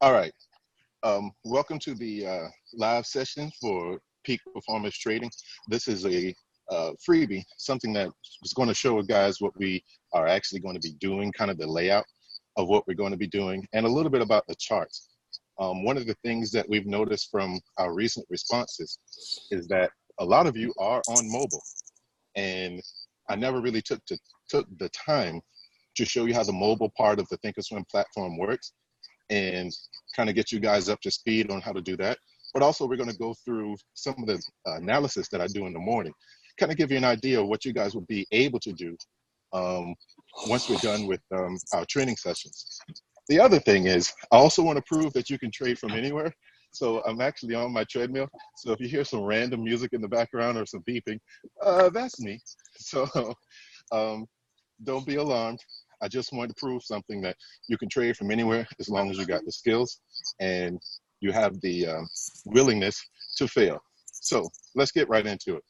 All right. Welcome to the live session for Peak Performance Trading. This is a freebie, something that is going to show guys what we are actually going to be doing, kind of the layout of what we're going to be doing, and a little bit about the charts. One of the things that we've noticed from our recent responses is that a lot of you are on mobile, and I never really took the time to show you how the mobile part of the Thinkorswim platform works and kind of get you guys up to speed on how to do that. But also we're going to go through some of the analysis that I do in the morning, kind of give you an idea of what you guys will be able to do once we're done with our training sessions. The other thing is I also want to prove that you can trade from anywhere. So I'm actually on my treadmill. So if you hear some random music in the background or some beeping, that's me. So don't be alarmed. I just wanted to prove something that you can trade from anywhere as long as you got the skills and you have the willingness to fail. So let's get right into it.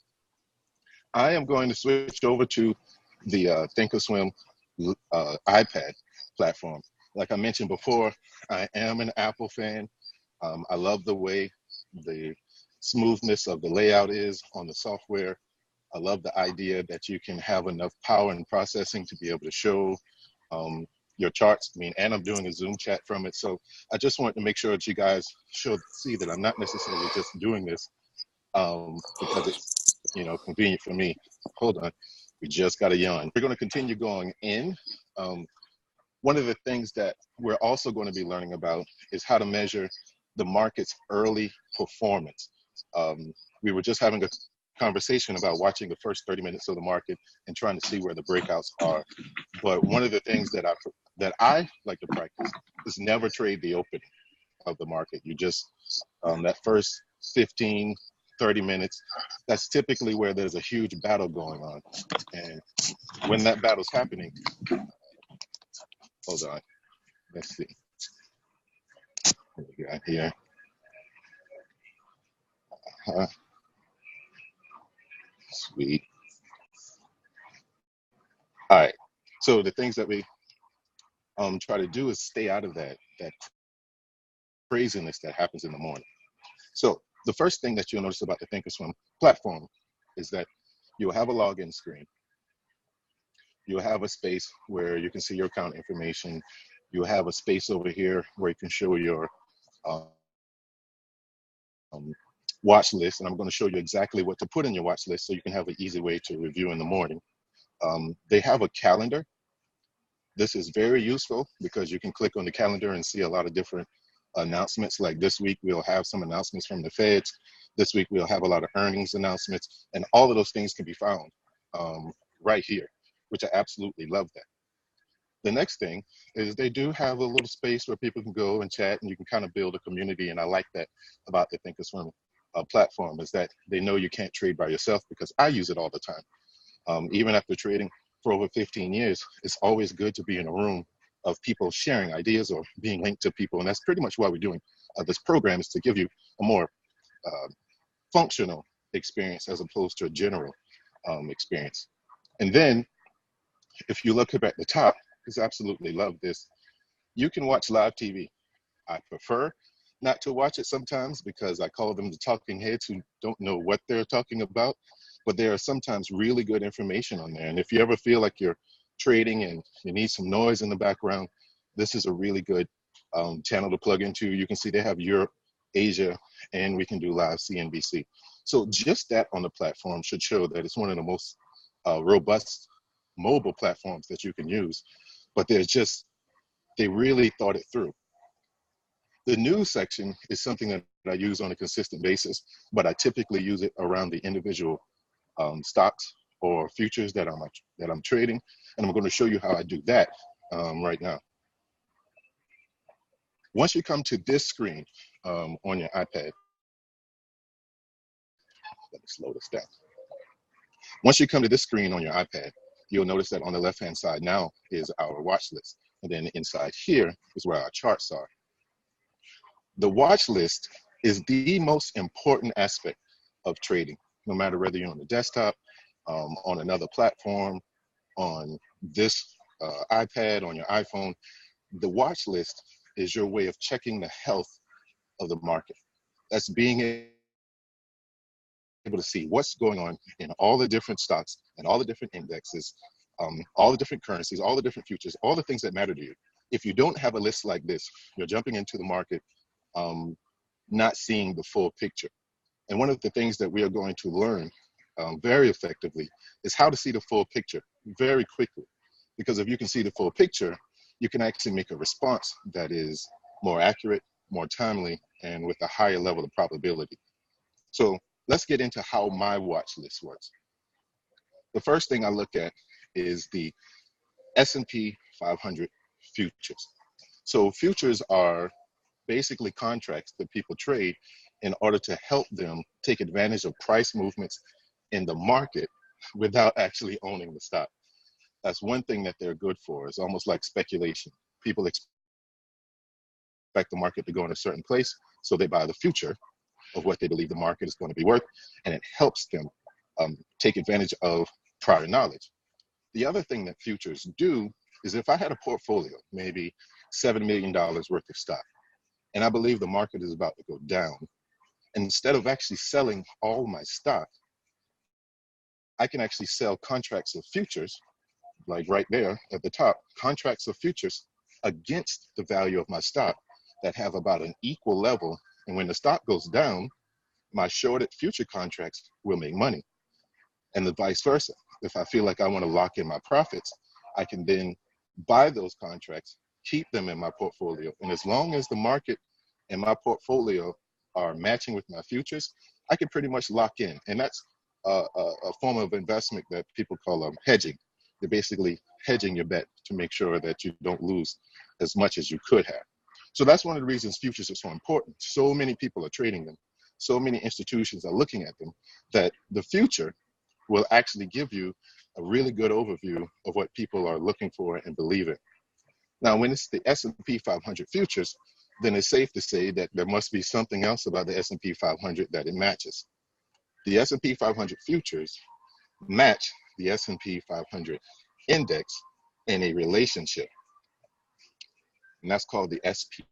I am going to switch over to the Thinkorswim iPad platform. Like I mentioned before, I am an Apple fan. I love the way the smoothness of the layout is on the software. I love the idea that you can have enough power and processing to be able to show your charts. And I'm doing a Zoom chat from it. So I just wanted to make sure that you guys should see that I'm not necessarily just doing this because it's, convenient for me. Hold on, we just got a yawn. We're going to continue going in. One of the things that we're also going to be learning about is how to measure the market's early performance. We were just having a conversation about watching the first 30 minutes of the market and trying to see where the breakouts are. But one of the things that I like to practice is never trade the opening of the market. You just, that first 15, 30 minutes, that's typically where there's a huge battle going on. And when that battle's happening, hold on, let's see. What we got here? Sweet. All right. So the things that we try to do is stay out of that craziness that happens in the morning. So the first thing that you'll notice about the Thinkorswim platform is that you'll have a login screen. You'll have a space where you can see your account information. You'll have a space over here where you can show your watch list, and I'm going to show you exactly what to put in your watch list so you can have an easy way to review in the morning. They have a calendar. This is very useful because you can click on the calendar and see a lot of different announcements. Like this week, we'll have some announcements from the Feds. This week, we'll have a lot of earnings announcements, and all of those things can be found right here, which I absolutely love that. The next thing is they do have a little space where people can go and chat, and you can kind of build a community, and I like that about the Thinkorswim platform, is that they know you can't trade by yourself, because I use it all the time. Even after trading for over 15 years, it's always good to be in a room of people sharing ideas or being linked to people. And that's pretty much why we're doing this program, is to give you a more functional experience as opposed to a general experience. And then if you look up at the top, I absolutely love this. You can watch live TV. I prefer not to watch it sometimes because I call them the talking heads who don't know what they're talking about. But there are sometimes really good information on there. And if you ever feel like you're trading and you need some noise in the background, this is a really good channel to plug into. You can see they have Europe, Asia, and we can do live CNBC. So just that on the platform should show that it's one of the most robust mobile platforms that you can use. But they really thought it through. The news section is something that I use on a consistent basis, but I typically use it around the individual stocks or futures that I'm trading, and I'm going to show you how I do that right now. Once you come to this screen on your iPad, let me slow this down. Once you come to this screen on your iPad, you'll notice that on the left-hand side now is our watch list, and then inside here is where our charts are. The watch list is the most important aspect of trading, no matter whether you're on the desktop, on another platform, on this iPad, on your iPhone. The watch list is your way of checking the health of the market. That's being able to see what's going on in all the different stocks and all the different indexes, all the different currencies, all the different futures, all the things that matter to you. If you don't have a list like this, you're jumping into the market not seeing the full picture. And one of the things that we are going to learn very effectively is how to see the full picture very quickly. Because if you can see the full picture, you can actually make a response that is more accurate, more timely, and with a higher level of probability. So let's get into how my watch list works. The first thing I look at is the S&P 500 futures. So futures are basically contracts that people trade in order to help them take advantage of price movements in the market without actually owning the stock. That's one thing that they're good for. It's almost like speculation. People expect the market to go in a certain place, so they buy the future of what they believe the market is going to be worth, and it helps them take advantage of prior knowledge. The other thing that futures do is if I had a portfolio, maybe $7 million worth of stock, and I believe the market is about to go down, instead of actually selling all my stock, I can actually sell contracts of futures, like right there at the top, contracts of futures against the value of my stock that have about an equal level. And when the stock goes down, my shorted future contracts will make money, and the vice versa. If I feel like I want to lock in my profits, I can then buy those contracts, keep them in my portfolio. And as long as the market and my portfolio are matching with my futures, I can pretty much lock in. And that's a form of investment that people call hedging. You're basically hedging your bet to make sure that you don't lose as much as you could have. So that's one of the reasons futures are so important. So many people are trading them. So many institutions are looking at them that the future will actually give you a really good overview of what people are looking for and believe in. Now, when it's the S&P 500 futures, then it's safe to say that there must be something else about the S&P 500 that it matches. The S&P 500 futures match the S&P 500 index in a relationship, and that's called the SPX.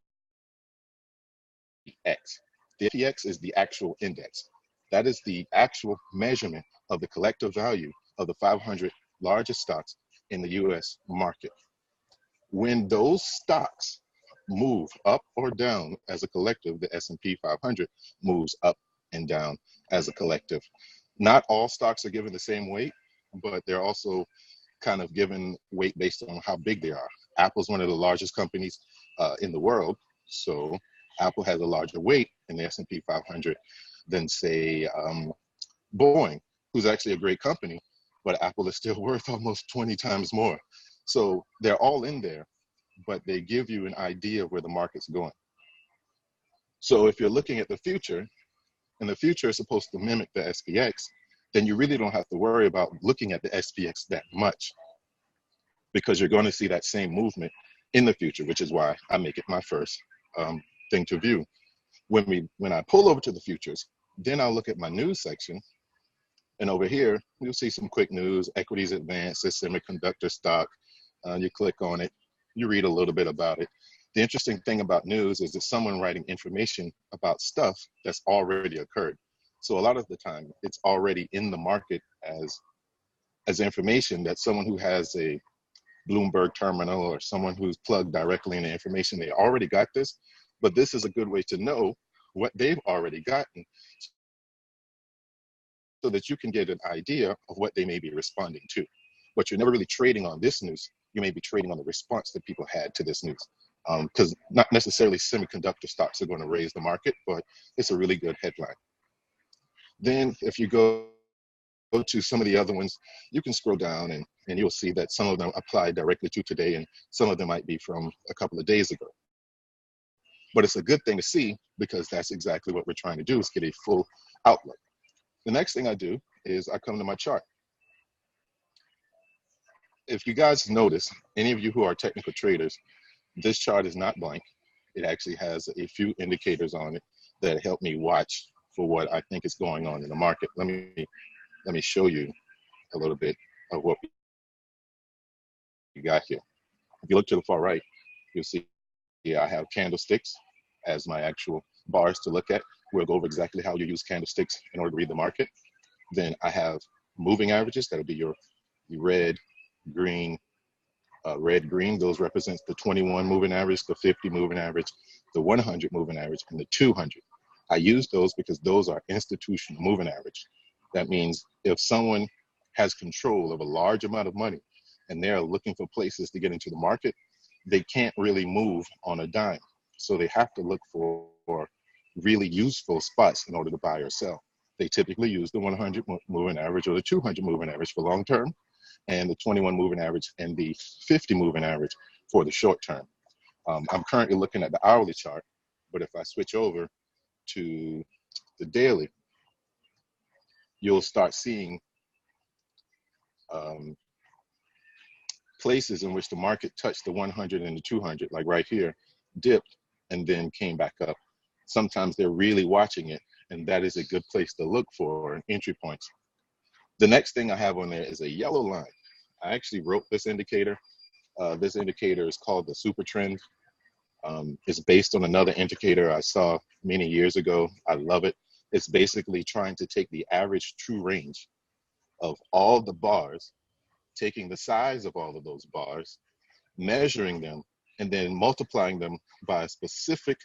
The SPX is the actual index. That is the actual measurement of the collective value of the 500 largest stocks in the US market. When those stocks move up or down as a collective, the S&P 500 moves up and down as a collective. Not all stocks are given the same weight, but they're also kind of given weight based on how big they are. Apple's one of the largest companies in the world, so Apple has a larger weight in the S&P 500 than, say, Boeing, who's actually a great company, but Apple is still worth almost 20 times more. So they're all in there, but they give you an idea of where the market's going. So if you're looking at the future, and the future is supposed to mimic the SPX, then you really don't have to worry about looking at the SPX that much, because you're going to see that same movement in the future, which is why I make it my first thing to view. When I pull over to the futures, then I'll look at my news section, and over here you'll see some quick news. Equities advanced, this semiconductor stock. You click on it, you read a little bit about it. The interesting thing about news is it's someone writing information about stuff that's already occurred. So a lot of the time it's already in the market as information that someone who has a Bloomberg terminal or someone who's plugged directly into information, they already got this, but this is a good way to know what they've already gotten so that you can get an idea of what they may be responding to. But you're never really trading on this news. You may be trading on the response that people had to this news. Because not necessarily semiconductor stocks are going to raise the market, but it's a really good headline. Then if you go to some of the other ones, you can scroll down and you'll see that some of them apply directly to today and some of them might be from a couple of days ago. But it's a good thing to see because that's exactly what we're trying to do, is get a full outlook. The next thing I do is I come to my chart. If you guys notice, any of you who are technical traders, this chart is not blank. It actually has a few indicators on it that help me watch for what I think is going on in the market. Let me show you a little bit of what we got here. If you look to the far right, you'll see I have candlesticks as my actual bars to look at. We'll go over exactly how you use candlesticks in order to read the market. Then I have moving averages. That'll be your red, green, red, green. Those represents the 21 moving average, the 50 moving average, the 100 moving average, and the 200. I use those because those are institutional moving average. That means if someone has control of a large amount of money and they're looking for places to get into the market, they can't really move on a dime. So they have to look for really useful spots in order to buy or sell. They typically use the 100 moving average or the 200 moving average for long term, and the 21 moving average and the 50 moving average for the short term. I'm currently looking at the hourly chart, but if I switch over to the daily, you'll start seeing places in which the market touched the 100 and the 200, like right here, dipped and then came back up. Sometimes they're really watching it, and that is a good place to look for entry points. The next thing I have on there is a yellow line. I actually wrote this indicator. This indicator is called the super trend. It's based on another indicator I saw many years ago. I love it. It's basically trying to take the average true range of all the bars, taking the size of all of those bars, measuring them, and then multiplying them by a specific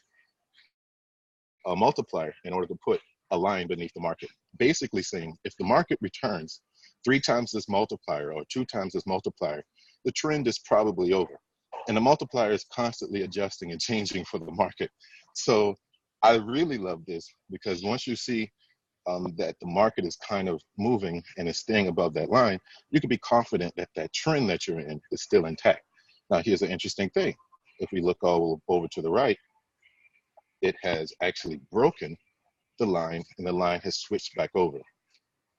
multiplier in order to put a line beneath the market. Basically saying if the market returns 3 times this multiplier or 2 times this multiplier, the trend is probably over. And the multiplier is constantly adjusting and changing for the market. So I really love this because once you see that the market is kind of moving and is staying above that line, you can be confident that that trend that you're in is still intact. Now, here's an interesting thing. If we look all over to the right, it has actually broken the line and the line has switched back over.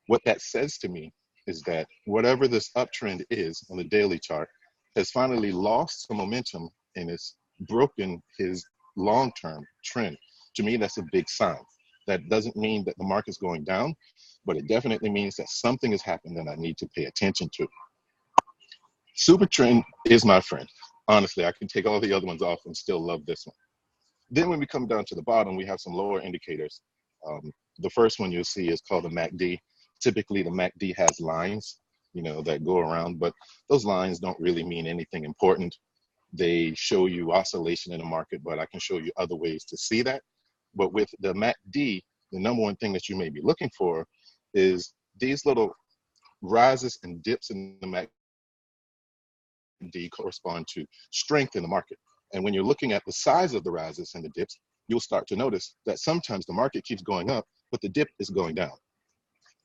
What that says to me is that whatever this uptrend is on the daily chart has finally lost some momentum and it's broken his long-term trend. To me, that's a big sign. That doesn't mean that the market's going down, but it definitely means that something has happened that I need to pay attention to. Super trend is my friend. Honestly, I can take all the other ones off and still love this one. Then when we come down to the bottom, we have some lower indicators. The first one you'll see is called the MACD. Typically, the MACD has lines, that go around, but those lines don't really mean anything important. They show you oscillation in the market, but I can show you other ways to see that. But with the MACD, the number one thing that you may be looking for is these little rises and dips in the MACD correspond to strength in the market. And when you're looking at the size of the rises and the dips, you'll start to notice that sometimes the market keeps going up, but the dip is going down.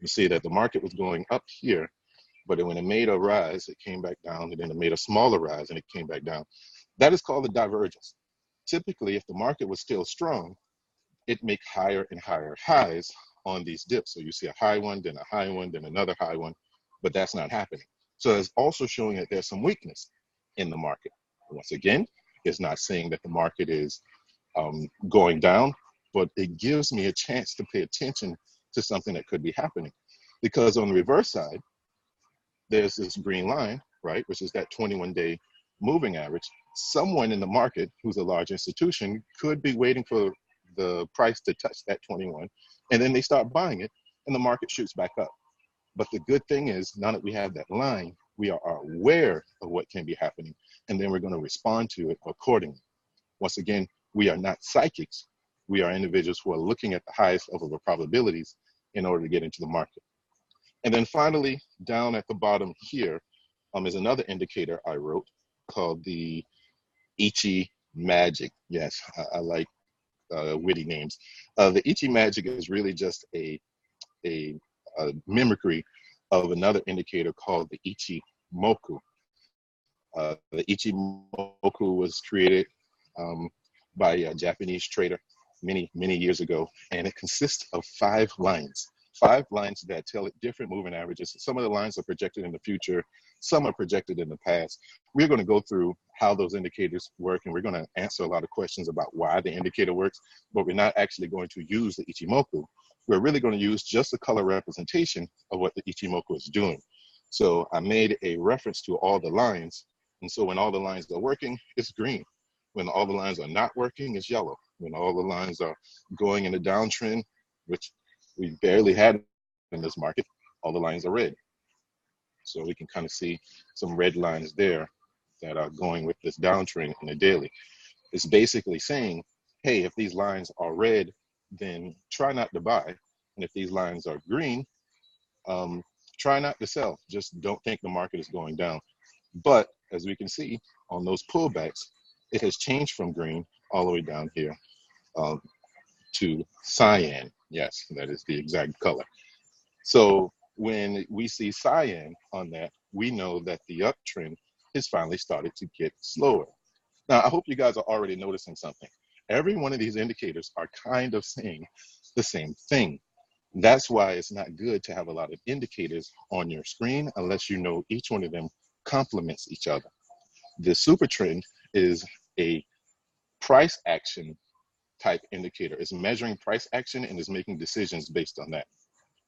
You see that the market was going up here, but when it made a rise, it came back down, and then it made a smaller rise and it came back down. That is called a divergence. Typically, if the market was still strong, it makes higher and higher highs on these dips. So you see a high one, then a high one, then another high one, but that's not happening. So it's also showing that there's some weakness in the market. Once again, it's not saying that the market is going down, but it gives me a chance to pay attention to something that could be happening. Because on the reverse side, there's this green line, right, which is that 21-day moving average. Someone in the market who's a large institution could be waiting for the price to touch that 21, and then they start buying it, and the market shoots back up. But the good thing is, now that we have that line, we are aware of what can be happening, and then we're going to respond to it accordingly. Once again, we are not psychics. We are individuals who are looking at the highest level of probabilities in order to get into the market. And then finally, down at the bottom here is another indicator I wrote called the Ichi Magic. Yes, I like witty names. The Ichi Magic is really just a mimicry of another indicator called the Ichimoku. The Ichimoku was created by a Japanese trader many years ago, and it consists of 5 lines. 5 lines that tell different moving averages. Some of the lines are projected in the future, some are projected in the past. We're going to go through how those indicators work, and we're going to answer a lot of questions about why the indicator works, but we're not actually going to use the Ichimoku. We're really going to use just the color representation of what the Ichimoku is doing. So I made a reference to all the lines, and so when all the lines are working, it's green. When all the lines are not working, it's yellow. When all the lines are going in a downtrend, which we barely had in this market, all the lines are red. So we can kind of see some red lines there that are going with this downtrend in the daily. It's basically saying, hey, if these lines are red, then try not to buy. And if these lines are green, try not to sell. Just don't think the market is going down. But as we can see on those pullbacks, it has changed from green all the way down here to cyan. Yes, that is the exact color. So when we see cyan on that, we know that the uptrend has finally started to get slower. Now, I hope you guys are already noticing something. Every one of these indicators are kind of saying the same thing. That's why it's not good to have a lot of indicators on your screen unless you know each one of them complements each other. The super trend is a price action type indicator. It's measuring price action and is making decisions based on that.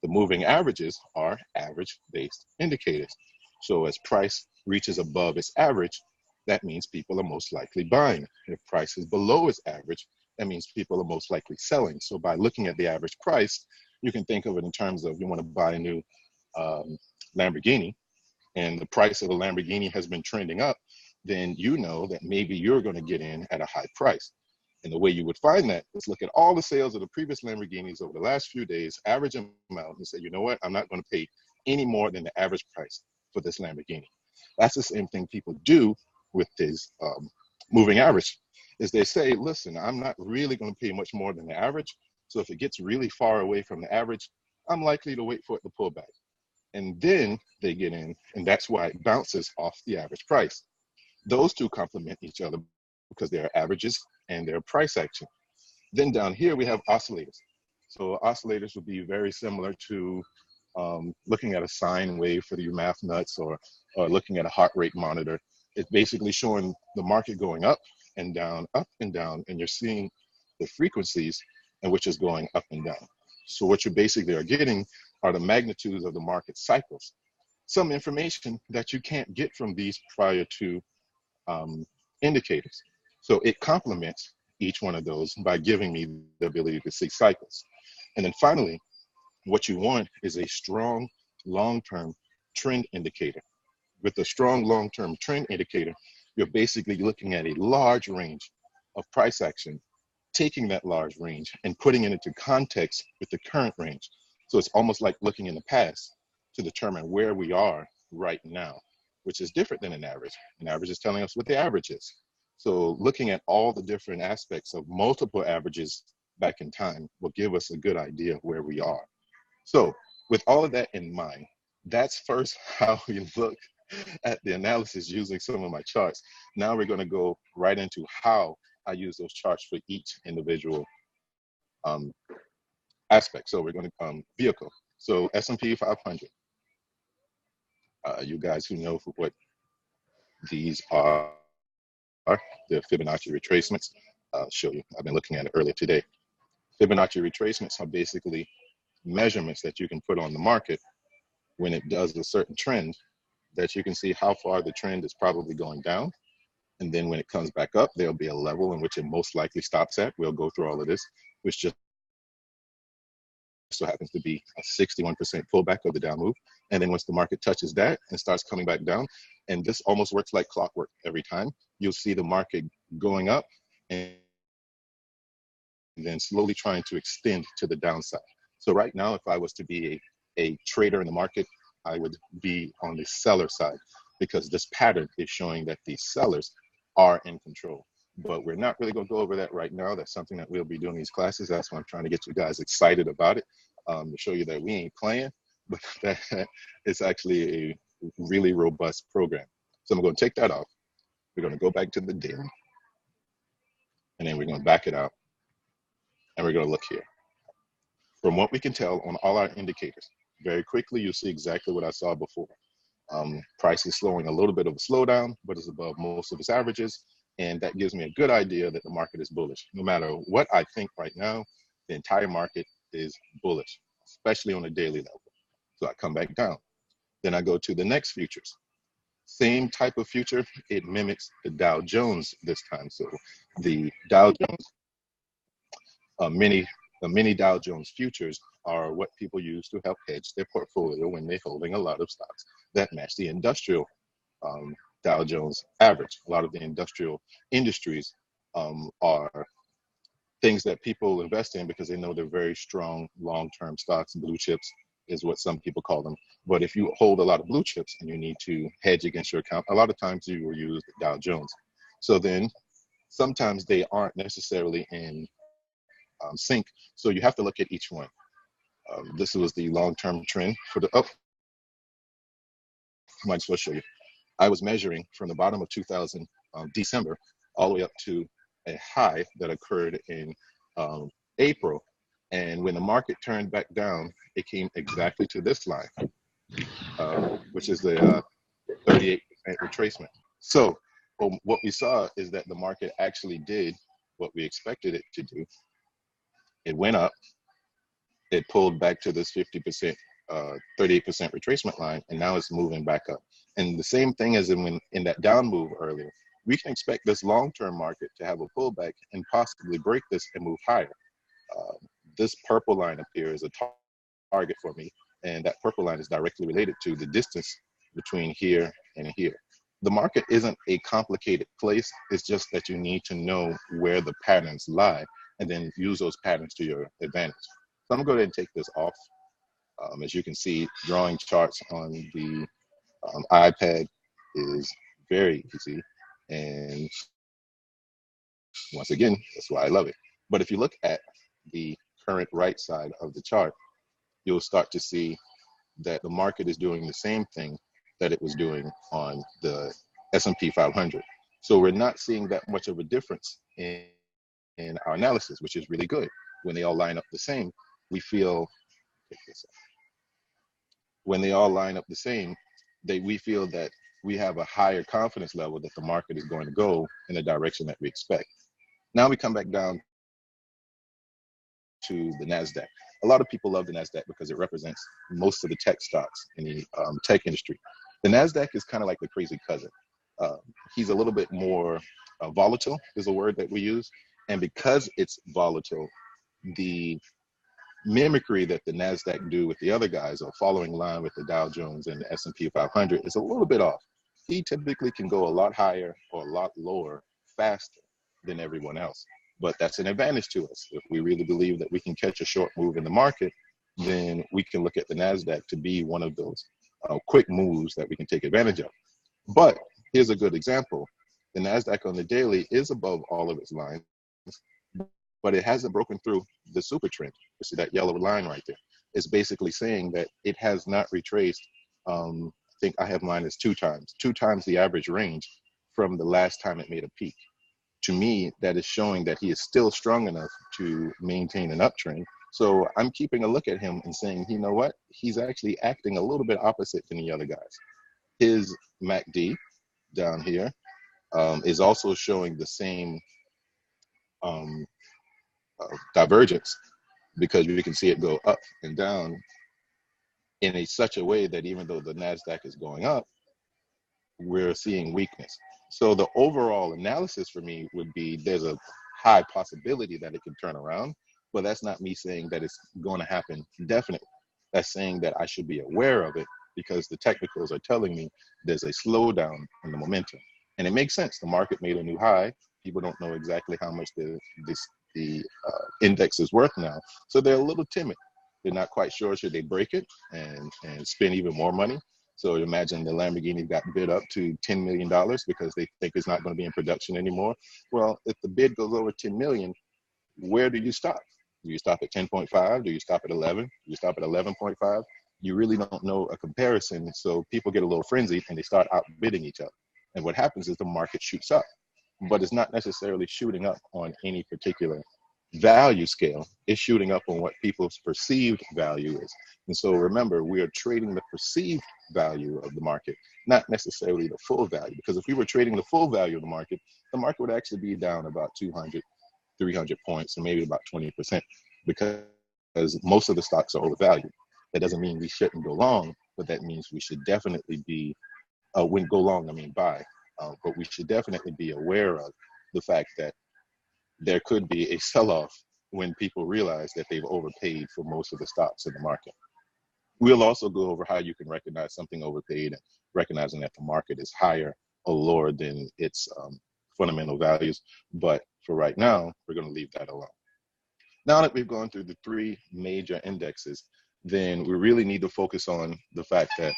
The moving averages are average-based indicators. So as price reaches above its average, that means people are most likely buying. If price is below its average, that means people are most likely selling. So by looking at the average price, you can think of it in terms of you want to buy a new Lamborghini, and the price of the Lamborghini has been trending up, then you know that maybe you're going to get in at a high price. And the way you would find that is look at all the sales of the previous Lamborghinis over the last few days, average them out, and say, you know what, I'm not going to pay any more than the average price for this Lamborghini. That's the same thing people do with this moving average, is they say, listen, I'm not really going to pay much more than the average. So if it gets really far away from the average, I'm likely to wait for it to pull back. And then they get in, and that's why it bounces off the average price. Those two complement each other because they're averages and they're price action. Then down here we have oscillators. So oscillators would be very similar to looking at a sine wave for your math nuts, or looking at a heart rate monitor. It's basically showing the market going up and down, and you're seeing the frequencies in which is going up and down. So what you basically are getting are the magnitudes of the market cycles. Some information that you can't get from these prior to indicators. So it complements each one of those by giving me the ability to see cycles. And then finally, what you want is a strong long-term trend indicator. With a strong long-term trend indicator, you're basically looking at a large range of price action, taking that large range and putting it into context with the current range. So it's almost like looking in the past to determine where we are right now, which is different than an average. An average is telling us what the average is. So looking at all the different aspects of multiple averages back in time will give us a good idea of where we are. So with all of that in mind, that's first how we look at the analysis using some of my charts. Now we're going to go right into how I use those charts for each individual aspect. So we're going to vehicle. So S&P 500. You guys who know what these are, the Fibonacci retracements, I'll show you. I've been looking at it earlier today. Fibonacci retracements are basically measurements that you can put on the market when it does a certain trend, that you can see how far the trend is probably going down. And then when it comes back up, there'll be a level in which it most likely stops at. We'll go through all of this, which just so happens to be a 61% pullback of the down move. And then once the market touches that and starts coming back down, and this almost works like clockwork every time, you'll see the market going up and then slowly trying to extend to the downside. So right now, if I was to be a trader in the market, I would be on the seller side, because this pattern is showing that the sellers are in control. But we're not really going to go over that right now. That's something that we'll be doing in these classes. That's why I'm trying to get you guys excited about it, to show you that we ain't playing, but that it's actually a really robust program. So I'm going to take that off. We're going to go back to the daily, and then we're going to back it out, and we're going to look here. From what we can tell on all our indicators, very quickly, you'll see exactly what I saw before. Price is slowing a little bit of a slowdown, but it's above most of its averages. And that gives me a good idea that the market is bullish. No matter what I think right now, the entire market is bullish, especially on a daily level. So I come back down. Then I go to the next futures. Same type of future, it mimics the Dow Jones this time. So the Dow Jones, many Dow Jones futures are what people use to help hedge their portfolio when they're holding a lot of stocks that match the industrial Dow Jones average. A lot of the industrial industries are things that people invest in because they know they're very strong long-term stocks. Blue chips is what some people call them. But if you hold a lot of blue chips and you need to hedge against your account, a lot of times you will use the Dow Jones. So then sometimes they aren't necessarily in sync. So you have to look at each one. This was the long-term trend for the up. Might as well show you. I was measuring from the bottom of 2000 December all the way up to a high that occurred in April. And when the market turned back down, it came exactly to this line, which is the 38% retracement. So what we saw is that the market actually did what we expected it to do. It went up, it pulled back to this 50%, 38% retracement line, and now it's moving back up. And the same thing as in that down move earlier, we can expect this long-term market to have a pullback and possibly break this and move higher. This purple line up here is a target for me, and that purple line is directly related to the distance between here and here. The market isn't a complicated place. It's just that you need to know where the patterns lie and then use those patterns to your advantage. So I'm going to go ahead and take this off. As you can see, drawing charts on the iPad is very easy. And once again, that's why I love it. But if you look at the current right side of the chart, you'll start to see that the market is doing the same thing that it was doing on the S&P 500. So we're not seeing that much of a difference in our analysis, which is really good. When they all line up the same, we feel, when they all line up the same, we feel that we have a higher confidence level that the market is going to go in the direction that we expect. Now we come back down to the NASDAQ. A lot of people love the NASDAQ because it represents most of the tech stocks in the tech industry. The NASDAQ is kind of like the crazy cousin. He's a little bit more volatile is a word that we use. And because it's volatile, the mimicry that the NASDAQ do with the other guys or following line with the Dow Jones and the S&P 500 is a little bit off. He typically can go a lot higher or a lot lower faster than everyone else. But that's an advantage to us. If we really believe that we can catch a short move in the market, then we can look at the NASDAQ to be one of those quick moves that we can take advantage of. But here's a good example. The NASDAQ on the daily is above all of its lines, but it hasn't broken through the super trend. You see that yellow line right there? It's basically saying that it has not retraced, I think I have mine as two times the average range from the last time it made a peak. To me, that is showing that he is still strong enough to maintain an uptrend. So I'm keeping a look at him and saying, you know what? He's actually acting a little bit opposite than the other guys. His MACD down here is also showing the same divergence, because you can see it go up and down in such a way that even though the NASDAQ is going up, we're seeing weakness. So the overall analysis for me would be there's a high possibility that it can turn around, but that's not me saying that it's going to happen definitely. That's saying that I should be aware of it because the technicals are telling me there's a slowdown in the momentum. And it makes sense. The market made a new high. People don't know exactly how much the index is worth now. So they're a little timid. They're not quite sure, should they break it and spend even more money? So imagine the Lamborghini got bid up to $10 million because they think it's not going to be in production anymore. Well, if the bid goes over 10 million, where do you stop? Do you stop at 10.5? Do you stop at 11? Do you stop at 11.5? You really don't know a comparison. So people get a little frenzied and they start outbidding each other. And what happens is the market shoots up, but it's not necessarily shooting up on any particular value scale. It's shooting up on what people's perceived value is. And so remember, we are trading the perceived value of the market, not necessarily the full value. Because if we were trading the full value of the market would actually be down about 200, 300 points, or maybe about 20%, because most of the stocks are overvalued. That doesn't mean we shouldn't go long, but that means we should definitely be When go long, I mean buy. But we should definitely be aware of the fact that there could be a sell-off when people realize that they've overpaid for most of the stocks in the market. We'll also go over how you can recognize something overpaid and recognizing that the market is higher or lower than its fundamental values. But for right now, we're going to leave that alone. Now that we've gone through the three major indexes, then we really need to focus on the fact that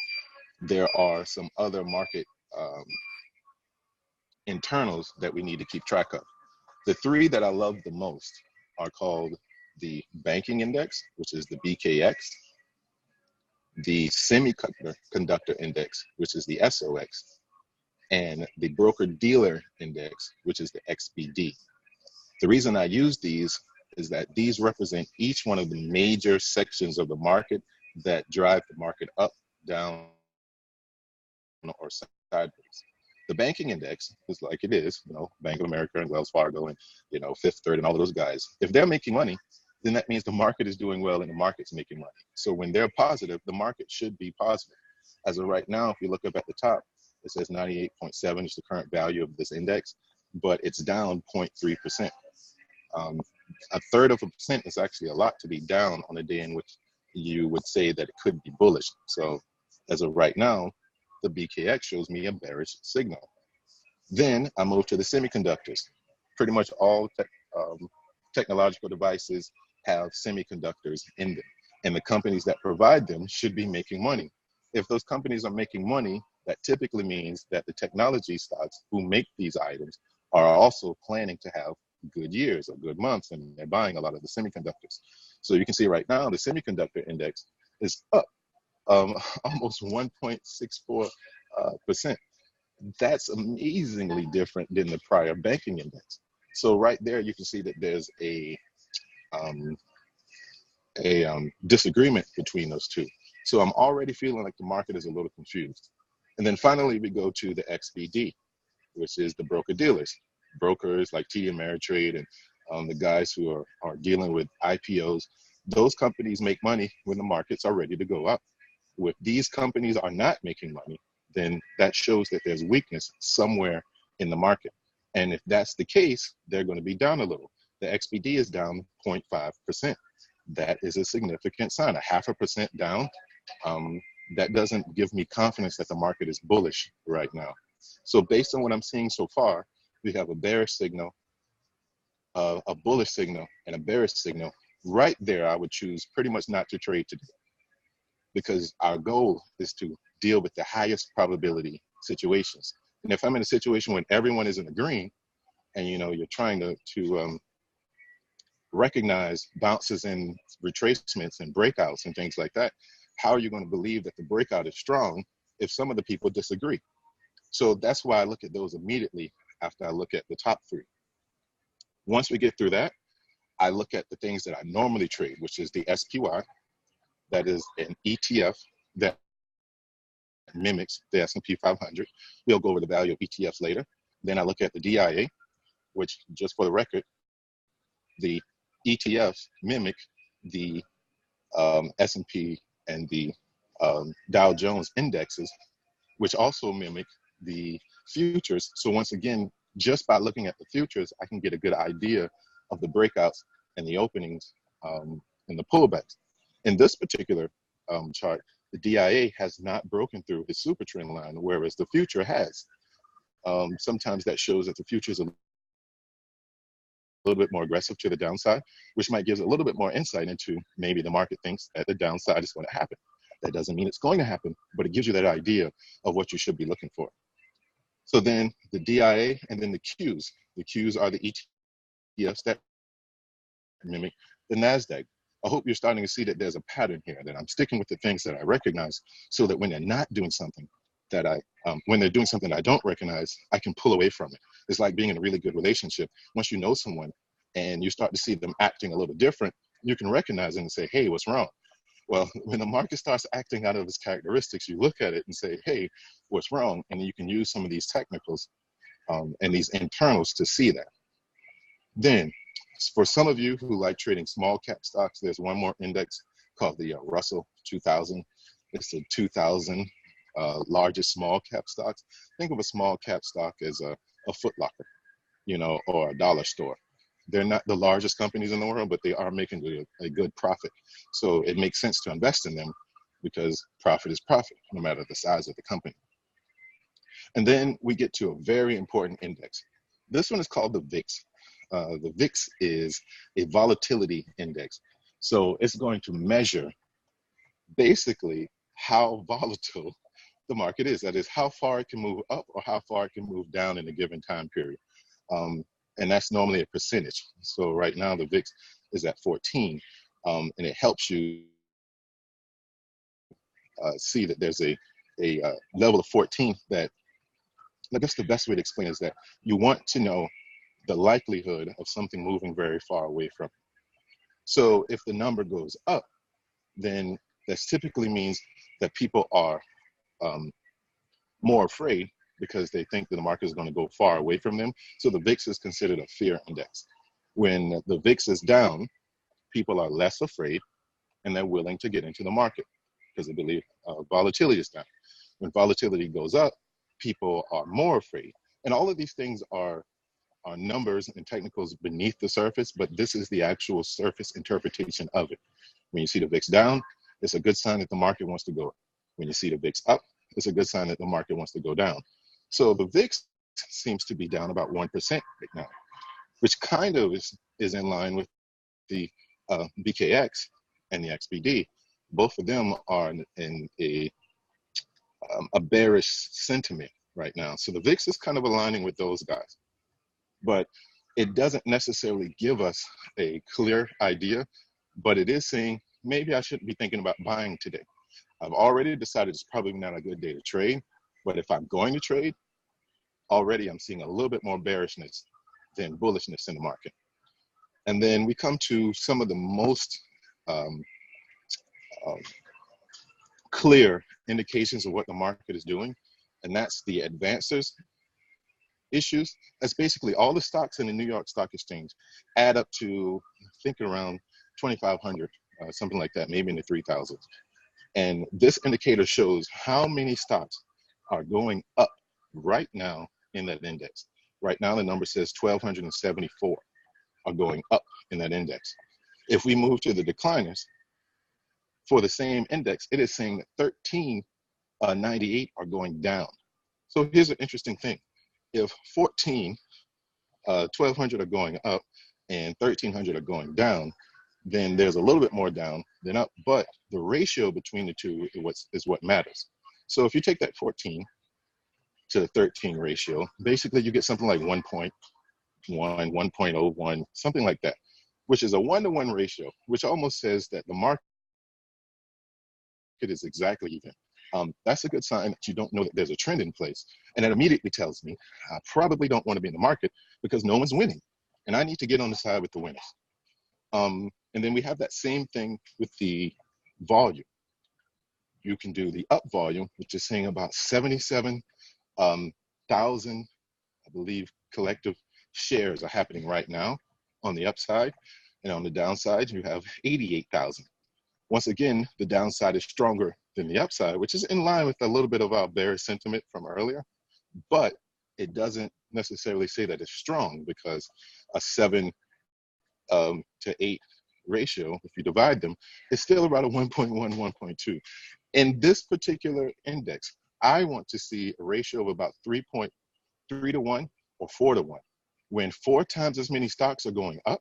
there are some other market internals that we need to keep track of. The three that I love the most are called the banking index, which is the BKX, the semiconductor index, which is the SOX, and the broker dealer index, which is the XBD. The reason I use these is that these represent each one of the major sections of the market that drive the market up, down, or sideways. The banking index is like it is, Bank of America and Wells Fargo and, Fifth Third and all of those guys. If they're making money, then that means the market is doing well and the market's making money. So when they're positive, the market should be positive. As of right now, if you look up at the top, it says 98.7 is the current value of this index, but it's down 0.3%. A third of a percent is actually a lot to be down on a day in which you would say that it could be bullish. So as of right now, the BKX shows me a bearish signal. Then I move to the semiconductors. Pretty much all technological devices have semiconductors in them, and the companies that provide them should be making money. If those companies are making money, that typically means that the technology stocks who make these items are also planning to have good years or good months, and they're buying a lot of the semiconductors. So you can see right now the semiconductor index is up almost 1.64%. That's amazingly different than the prior banking index. So right there, you can see that there's a disagreement between those two. So I'm already feeling like the market is a little confused. And then finally, we go to the XBD, which is the broker dealers. Brokers like TD Ameritrade and the guys who are dealing with IPOs. Those companies make money when the markets are ready to go up. If these companies are not making money, then that shows that there's weakness somewhere in the market. And if that's the case, they're going to be down a little. The XBD is down 0.5%. That is a significant sign, 0.5% down. That doesn't give me confidence that the market is bullish right now. So based on what I'm seeing so far, we have a bearish signal, a bullish signal, and a bearish signal. Right there, I would choose pretty much not to trade today, because our goal is to deal with the highest probability situations. And if I'm in a situation when everyone is in the green, and you're trying to recognize bounces and retracements and breakouts and things like that, how are you going to believe that the breakout is strong if some of the people disagree? So that's why I look at those immediately after I look at the top three. Once we get through that, I look at the things that I normally trade, which is the SPY. That is an ETF that mimics the S&P 500. We'll go over the value of ETFs later. Then I look at the DIA, which, just for the record, the ETFs mimic the S&P and the Dow Jones indexes, which also mimic the futures. So once again, just by looking at the futures, I can get a good idea of the breakouts and the openings and the pullbacks. In this particular chart, the DIA has not broken through its super trend line, whereas the future has. Sometimes that shows that the future is a little bit more aggressive to the downside, which might give a little bit more insight into maybe the market thinks that the downside is going to happen. That doesn't mean it's going to happen, but it gives you that idea of what you should be looking for. So then the DIA and then the Qs. The Qs are the ETFs that mimic the NASDAQ. I hope you're starting to see that there's a pattern here, that I'm sticking with the things that I recognize, so that when they're not doing something that when they're doing something I don't recognize, I can pull away from it. It's like being in a really good relationship. Once you know someone and you start to see them acting a little different, you can recognize it and say, hey, what's wrong? Well, when the market starts acting out of its characteristics, you look at it and say, hey, what's wrong? And you can use some of these technicals and these internals to see that. Then, for some of you who like trading small cap stocks, there's one more index called the Russell 2000. It's a 2000 largest small cap stocks. Think of a small cap stock as a Foot Locker, or a dollar store. They're not the largest companies in the world, but they are making a good profit. So it makes sense to invest in them because profit is profit, no matter the size of the company. And then we get to a very important index. This one is called the VIX. The VIX is a volatility index. So it's going to measure basically how volatile the market is. That is how far it can move up or how far it can move down in a given time period. And that's normally a percentage. So right now the VIX is at 14, and it helps you see that there's a level of 14 that, I guess the best way to explain is that you want to know the likelihood of something moving very far away from it. So if the number goes up, then that typically means that people are more afraid because they think that the market is going to go far away from them. So the VIX is considered a fear index. When the VIX is down, people are less afraid and they're willing to get into the market because they believe volatility is down. When volatility goes up, people are more afraid. And all of these things are numbers and technicals beneath the surface, but this is the actual surface interpretation of it. When you see the VIX down, it's a good sign that the market wants to go up. When you see the VIX up, it's a good sign that the market wants to go down. So the VIX seems to be down about 1% right now, which kind of is in line with the BKX and the XBD. Both of them are in a bearish sentiment right now. So the VIX is kind of aligning with those guys, but it doesn't necessarily give us a clear idea, but it is saying maybe I shouldn't be thinking about buying today. I've already decided it's probably not a good day to trade, but if I'm going to trade, already I'm seeing a little bit more bearishness than bullishness in the market. And then we come to some of the most clear indications of what the market is doing, and that's the advancers issues. That's basically all the stocks in the New York Stock Exchange add up to, I think, around 2,500, something like that, maybe in the 3,000s. And this indicator shows how many stocks are going up right now in that index. Right now, the number says 1,274 are going up in that index. If we move to the decliners, for the same index, it is saying that 1,398 are going down. So here's an interesting thing. If 1,200 are going up and 1,300 are going down, then there's a little bit more down than up, but the ratio between the two is what matters. So if you take that 14 to 13 ratio, basically you get something like 1.1, 1.01, something like that, which is a 1-to-1 ratio, which almost says that the market is exactly even. That's a good sign that you don't know that there's a trend in place. And that immediately tells me I probably don't want to be in the market because no one's winning. And I need to get on the side with the winners. And then we have that same thing with the volume. You can do the up volume, which is saying about 77,000, I believe, collective shares are happening right now on the upside. And on the downside, you have 88,000. Once again, the downside is stronger than the upside, which is in line with a little bit of our bearish sentiment from earlier, but it doesn't necessarily say that it's strong because a 7 to 8 ratio, if you divide them, is still about a 1.1, 1.2. In this particular index, I want to see a ratio of about 3.3 to 1 or 4 to 1. When 4 times as many stocks are going up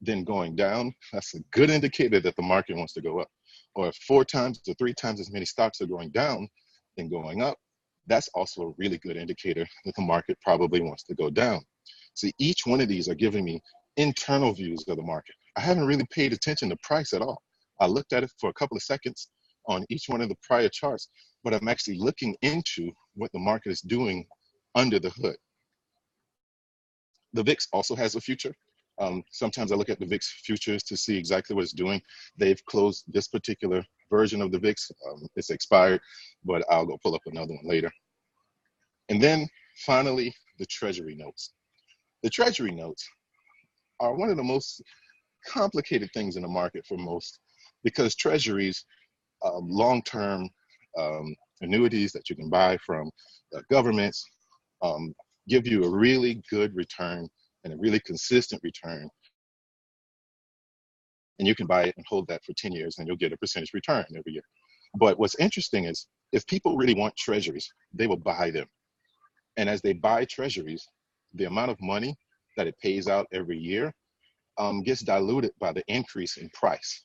than going down, that's a good indicator that the market wants to go up. Or if 4 times or 3 times as many stocks are going down than going up, that's also a really good indicator that the market probably wants to go down. See, each one of these are giving me internal views of the market. I haven't really paid attention to price at all. I looked at it for a couple of seconds on each one of the prior charts, but I'm actually looking into what the market is doing under the hood. The VIX also has a future. Sometimes I look at the VIX futures to see exactly what it's doing. They've closed this particular version of the VIX. It's expired, but I'll go pull up another one later. And then finally, the Treasury notes. The Treasury notes are one of the most complicated things in the market for most, because Treasuries, long-term annuities that you can buy from governments, um, give you a really good return and a really consistent return. And you can buy it and hold that for 10 years and you'll get a percentage return every year. But what's interesting is if people really want treasuries, they will buy them. And as they buy treasuries, the amount of money that it pays out every year gets diluted by the increase in price.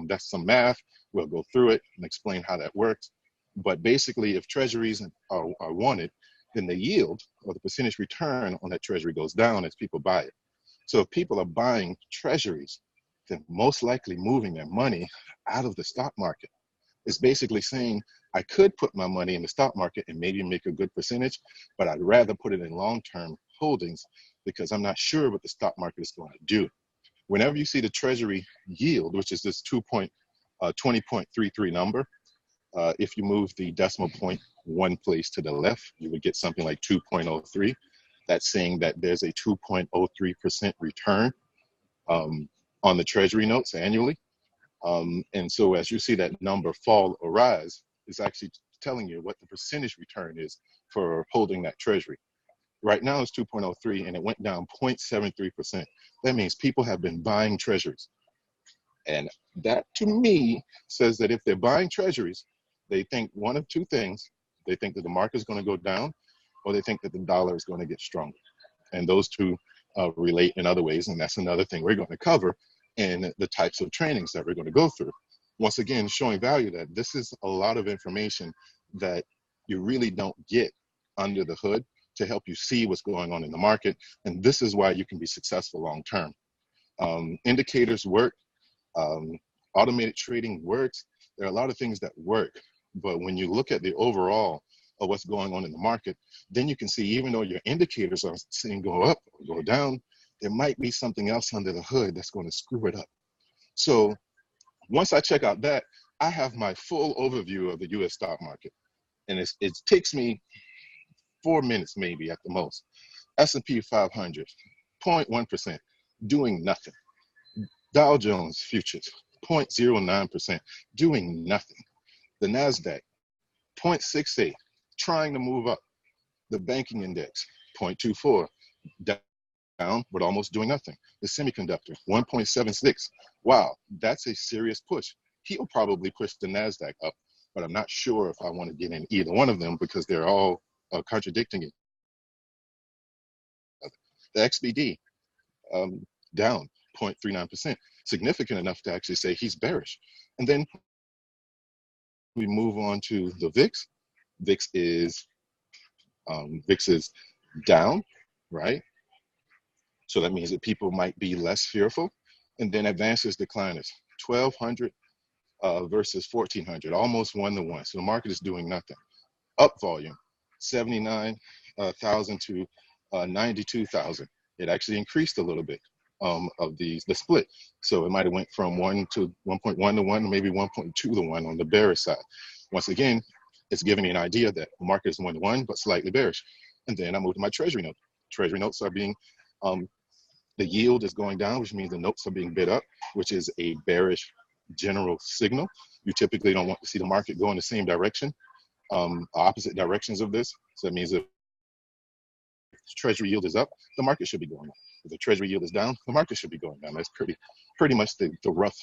That's some math. We'll go through it and explain how that works. But basically, if treasuries are wanted, then the yield or the percentage return on that treasury goes down as people buy it. So if people are buying treasuries, they're most likely moving their money out of the stock market. It's basically saying, I could put my money in the stock market and maybe make a good percentage, but I'd rather put it in long-term holdings because I'm not sure what the stock market is going to do. Whenever you see the treasury yield, which is this 20.33 number, if you move the decimal point one place to the left, you would get something like 2.03. That's saying that there's a 2.03% return on the treasury notes annually. And so as you see that number fall or rise, it's actually telling you what the percentage return is for holding that treasury. Right now it's 2.03 and it went down 0.73%. That means people have been buying treasuries. And that to me says that if they're buying treasuries, they think one of two things. They think that the market is going to go down, or they think that the dollar is going to get stronger. And those two relate in other ways. And that's another thing we're going to cover in the types of trainings that we're going to go through. Once again, showing value that this is a lot of information that you really don't get under the hood to help you see what's going on in the market. And this is why you can be successful long term. Indicators work. Automated trading works. There are a lot of things that work. But when you look at the overall of what's going on in the market, then you can see even though your indicators are seeing go up or go down, there might be something else under the hood that's going to screw it up. So once I check out that, I have my full overview of the US stock market. And it takes me 4 minutes maybe at the most. S&P 500, 0.1%, doing nothing. Dow Jones futures, 0.09%, doing nothing. The NASDAQ, 0.68, trying to move up. The banking index, 0.24, down, but almost doing nothing. The semiconductor, 1.76. Wow, that's a serious push. He'll probably push the NASDAQ up, but I'm not sure if I want to get in either one of them because they're all contradicting it. The XBD, down 0.39%, significant enough to actually say he's bearish. And then we move on to the VIX. VIX is down, right? So that means that people might be less fearful. And then advances decliners, 1,200 versus 1,400, almost 1-to-1. So the market is doing nothing. Up volume, 79,000 to 92,000. It actually increased a little bit of the split. So it might have went from 1.1-to-1, maybe 1.2-to-1 on the bearish side. Once again, it's giving me an idea that the market is 1-to-1, but slightly bearish. And then I move to my treasury note. Treasury notes are being, the yield is going down, which means the notes are being bid up, which is a bearish general signal. You typically don't want to see the market go in the same direction, opposite directions of this. So that means if treasury yield is up, the market should be going up. If the treasury yield is down, the market should be going down. That's pretty much the rough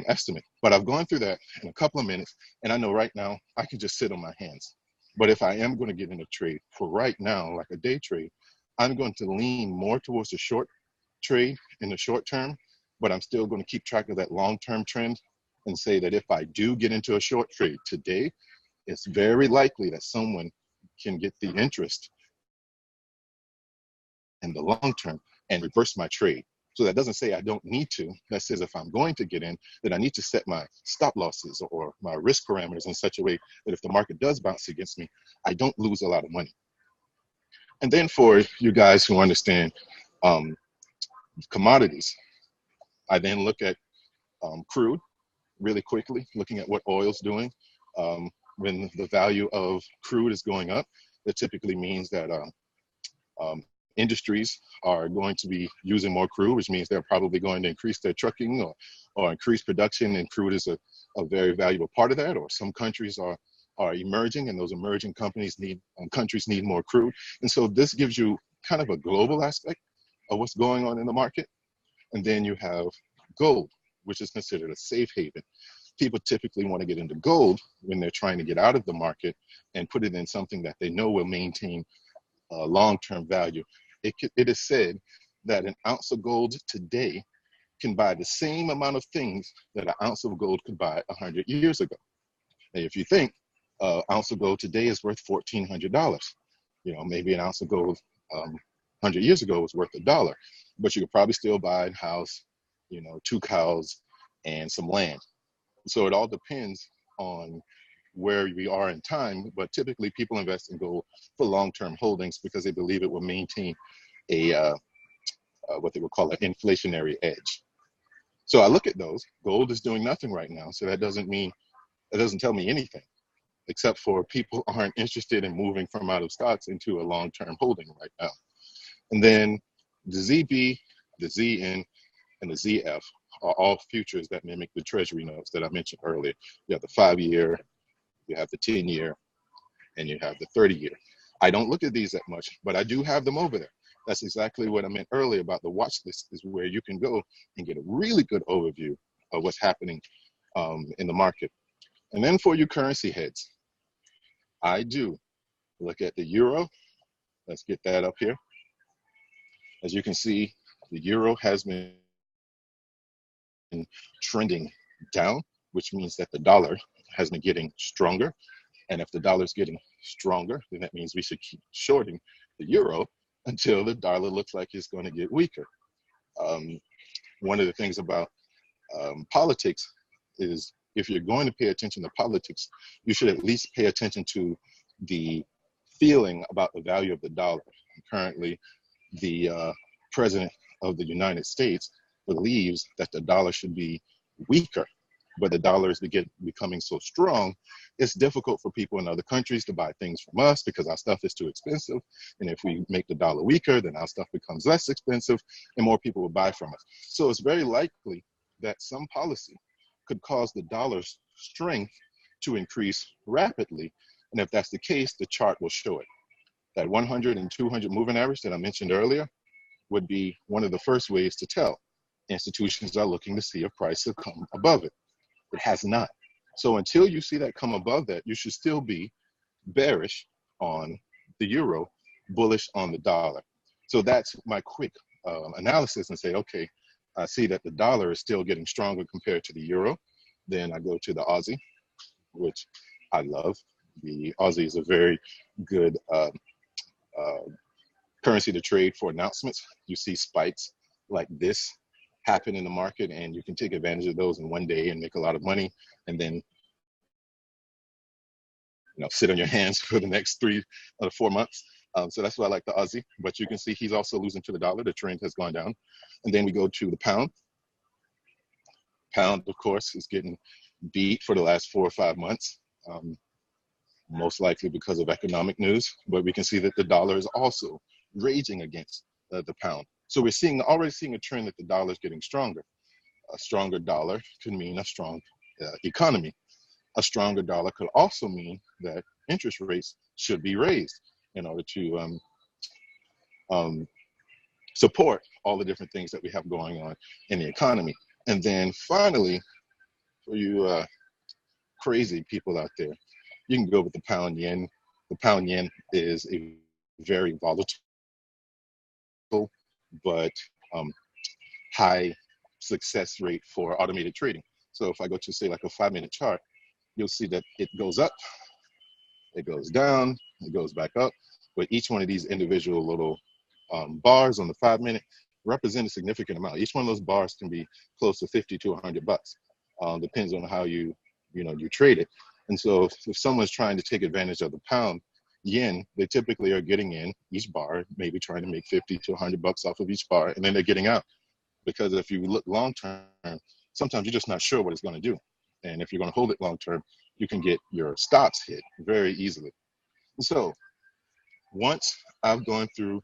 estimate. But I've gone through that in a couple of minutes, and I know right now I can just sit on my hands. But if I am going to get in a trade for right now, like a day trade, I'm going to lean more towards the short trade in the short term, but I'm still going to keep track of that long-term trend and say that if I do get into a short trade today, it's very likely that someone can get the interest in the long term and reverse my trade. So that doesn't say I don't need to. That says if I'm going to get in, then I need to set my stop losses or my risk parameters in such a way that if the market does bounce against me, I don't lose a lot of money. And then for you guys who understand commodities, I then look at crude really quickly, looking at what oil's doing. When the value of crude is going up, that typically means that industries are going to be using more crude, which means they're probably going to increase their trucking or increase production, and crude is a very valuable part of that. Or some countries are are emerging, and those emerging countries need more crude. And so this gives you kind of a global aspect of what's going on in the market. And then you have gold, which is considered a safe haven. People typically want to get into gold when they're trying to get out of the market and put it in something that they know will maintain long-term value. It is said that an ounce of gold today can buy the same amount of things that an ounce of gold could buy 100 years ago. And if you think an ounce of gold today is worth $1,400, maybe an ounce of gold 100 years ago was worth $1, but you could probably still buy a house, 2 cows and some land. So it all depends on where we are in time, but typically people invest in gold for long-term holdings because they believe it will maintain a what they would call an inflationary edge. So I look at those. Gold is doing nothing right now, so that doesn't tell me anything, except for people aren't interested in moving from out of stocks into a long-term holding right now. And then the ZB, the ZN, and the ZF are all futures that mimic the treasury notes that I mentioned earlier. You have the 5-year, you have the 10-year, and you have the 30-year. I don't look at these that much, but I do have them over there. That's exactly what I meant earlier about the watch list, is where you can go and get a really good overview of what's happening in the market. And then for your currency heads, I do look at the euro. Let's get that up here. As you can see, the euro has been trending down, which means that the dollar has been getting stronger. And if the dollar is getting stronger, then that means we should keep shorting the euro until the dollar looks like it's going to get weaker. One of the things about politics is, if you're going to pay attention to politics, you should at least pay attention to the feeling about the value of the dollar. Currently, the president of the United States believes that the dollar should be weaker, but the dollar is becoming so strong, it's difficult for people in other countries to buy things from us because our stuff is too expensive. And if we make the dollar weaker, then our stuff becomes less expensive and more people will buy from us. So it's very likely that some policy could cause the dollar's strength to increase rapidly. And if that's the case, the chart will show it. That 100 and 200 moving average that I mentioned earlier would be one of the first ways to tell institutions are looking to see if price will come above it. It has not. So until you see that come above that, you should still be bearish on the euro, bullish on the dollar. So that's my quick analysis, and say, okay, I see that the dollar is still getting stronger compared to the euro. Then I go to the Aussie, which I love. The Aussie is a very good currency to trade for announcements. You see spikes like this happen in the market, and you can take advantage of those in one day and make a lot of money, and then sit on your hands for the next 3 or 4 months. So that's why I like the Aussie. But you can see he's also losing to the dollar. The trend has gone down. And then we go to the pound. Pound, of course, is getting beat for the last 4 or 5 months, most likely because of economic news. But we can see that the dollar is also raging against the pound. So we're already seeing a trend that the dollar is getting stronger. A stronger dollar could mean a strong economy. A stronger dollar could also mean that interest rates should be raised in order to support all the different things that we have going on in the economy. And then finally, for you crazy people out there, you can go with the pound yen. The pound yen is a very volatile but high success rate for automated trading. So if I go to, say, like a 5-minute chart, you'll see that it goes up, it goes down, it goes back up. But each one of these individual little bars on the 5-minute represent a significant amount. Each one of those bars can be close to 50 to 100 bucks. Depends on how you trade it. And so if someone's trying to take advantage of the pound yen, they typically are getting in each bar, maybe trying to make 50 to 100 bucks off of each bar, and then they're getting out. Because if you look long term, sometimes you're just not sure what it's going to do. And if you're going to hold it long term, you can get your stops hit very easily. And so once I've gone through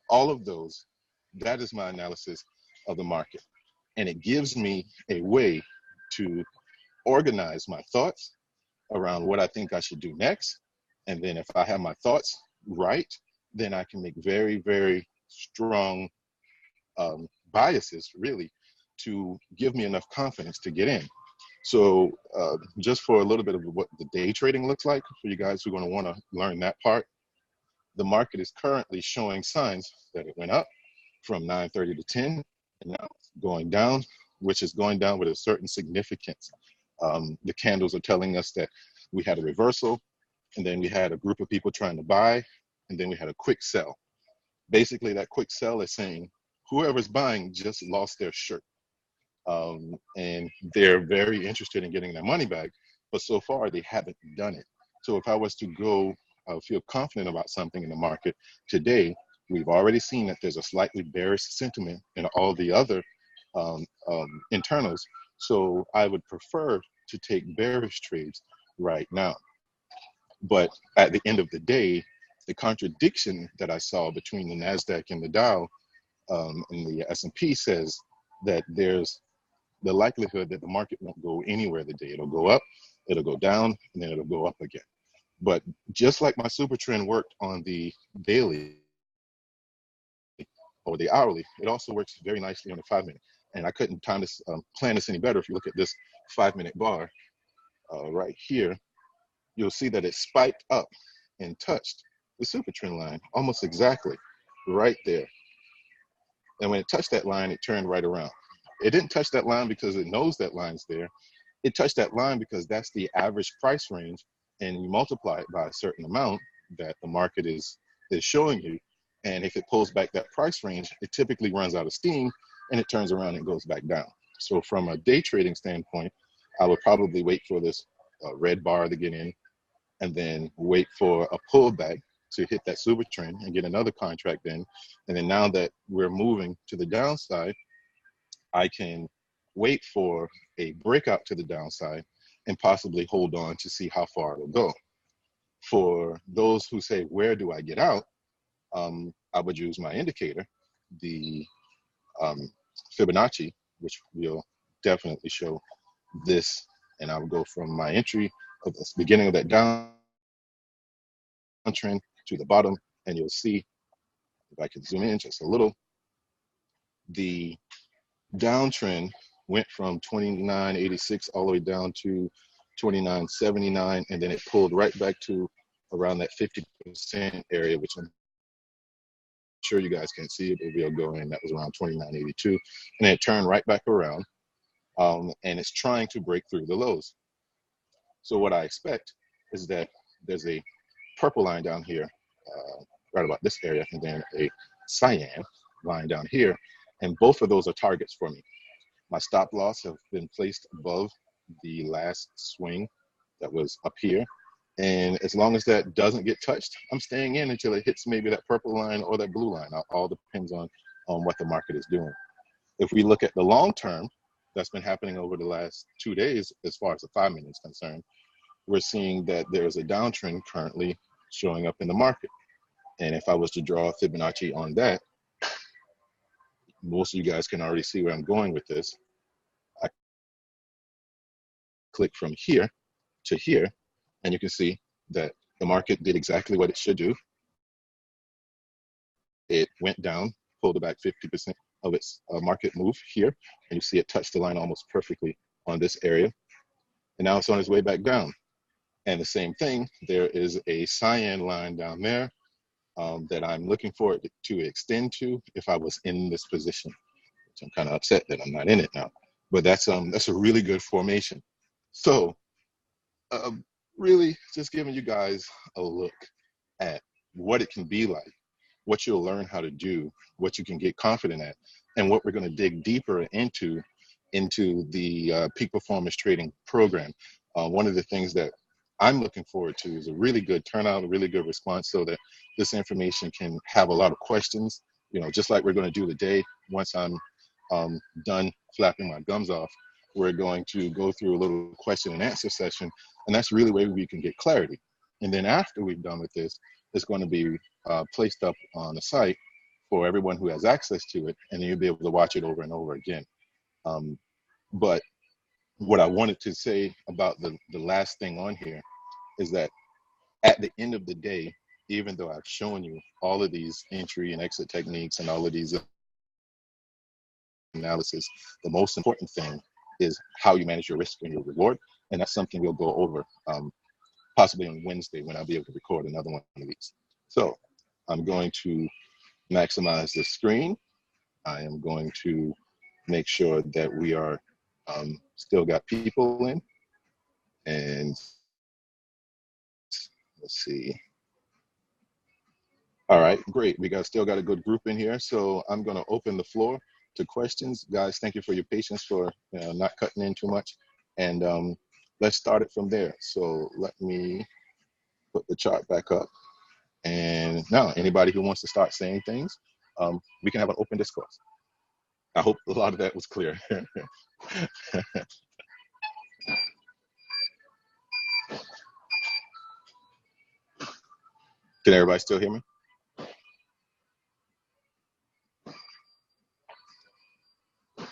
all of those, that is my analysis of the market. And it gives me a way to organize my thoughts, around what I think I should do next. And then if I have my thoughts right, then I can make very, very strong biases, really, to give me enough confidence to get in. So just for a little bit of what the day trading looks like, for you guys who are going to want to learn that part, the market is currently showing signs that it went up from 9:30 to 10, and now it's going down, which is going down with a certain significance. The candles are telling us that we had a reversal, and then we had a group of people trying to buy, and then we had a quick sell. Basically, that quick sell is saying whoever's buying just lost their shirt. And they're very interested in getting their money back, but so far they haven't done it. So if I was to go feel confident about something in the market today, we've already seen that there's a slightly bearish sentiment in all the other internals. So I would prefer to take bearish trades right now. But at the end of the day, the contradiction that I saw between the NASDAQ and the Dow and the S&P says that there's the likelihood that the market won't go anywhere today. It'll go up, it'll go down, and then it'll go up again. But just like my super trend worked on the daily or the hourly, it also works very nicely on the 5-minute. And I couldn't time this, plan this any better. If you look at this 5-minute bar right here, you'll see that it spiked up and touched the super trend line almost exactly right there. And when it touched that line, it turned right around. It didn't touch that line because it knows that line's there. It touched that line because that's the average price range, and you multiply it by a certain amount that the market is showing you. And if it pulls back that price range, it typically runs out of steam and it turns around and goes back down. So from a day trading standpoint, I would probably wait for this red bar to get in, and then wait for a pullback to hit that super trend and get another contract in. And then now that we're moving to the downside, I can wait for a breakout to the downside and possibly hold on to see how far it'll go. For those who say, where do I get out? I would use my indicator, the Fibonacci, which will definitely show this. And I would go from my entry of the beginning of that downtrend to the bottom, and you'll see, if I can zoom in just a little, the downtrend went from 29.86 all the way down to 29.79, and then it pulled right back to around that 50% area, which I'm sure you guys can see it. We'll go in. That was around 29.82, and then it turned right back around, and it's trying to break through the lows. So what I expect is that there's a purple line down here, right about this area, and then a cyan line down here, and both of those are targets for me. My stop loss have been placed above the last swing that was up here, and as long as that doesn't get touched, I'm staying in until it hits maybe that purple line or that blue line. All depends on what the market is doing. If we look at the long term, that's been happening over the last 2 days as far as the 5-minute is concerned, we're seeing that there's a downtrend currently showing up in the market. And if I was to draw a Fibonacci on that, most of you guys can already see where I'm going with this. I click from here to here, and you can see that the market did exactly what it should do. It went down, pulled it back 50% of its market move here, and you see it touched the line almost perfectly on this area. And now it's on its way back down. And the same thing, there is a cyan line down there that I'm looking for it to extend to if I was in this position. Which I'm kind of upset that I'm not in it now, but that's a really good formation. So really just giving you guys a look at what it can be like, what you'll learn how to do, what you can get confident at, and what we're going to dig deeper into the peak performance trading program. One of the things that I'm looking forward to is a really good turnout, a really good response, so that this information can have a lot of questions, just like we're going to do today. Once I'm done flapping my gums off, we're going to go through a little question and answer session, and that's really where we can get clarity. And then after we've done with this, it's going to be placed up on the site for everyone who has access to it, and then you'll be able to watch it over and over again. But what I wanted to say about the last thing on here is that at the end of the day, even though I've shown you all of these entry and exit techniques and all of these analysis, the most important thing is how you manage your risk and your reward. And that's something we'll go over possibly on Wednesday when I'll be able to record another one of these. So I'm going to maximize the screen. I am going to make sure that we are still got people in. And let's see. All right, great. We still got a good group in here. So I'm going to open the floor to questions. Guys, thank you for your patience for not cutting in too much. And let's start it from there. So let me put the chart back up. And now anybody who wants to start saying things, we can have an open discourse. I hope a lot of that was clear. Can everybody still hear me? I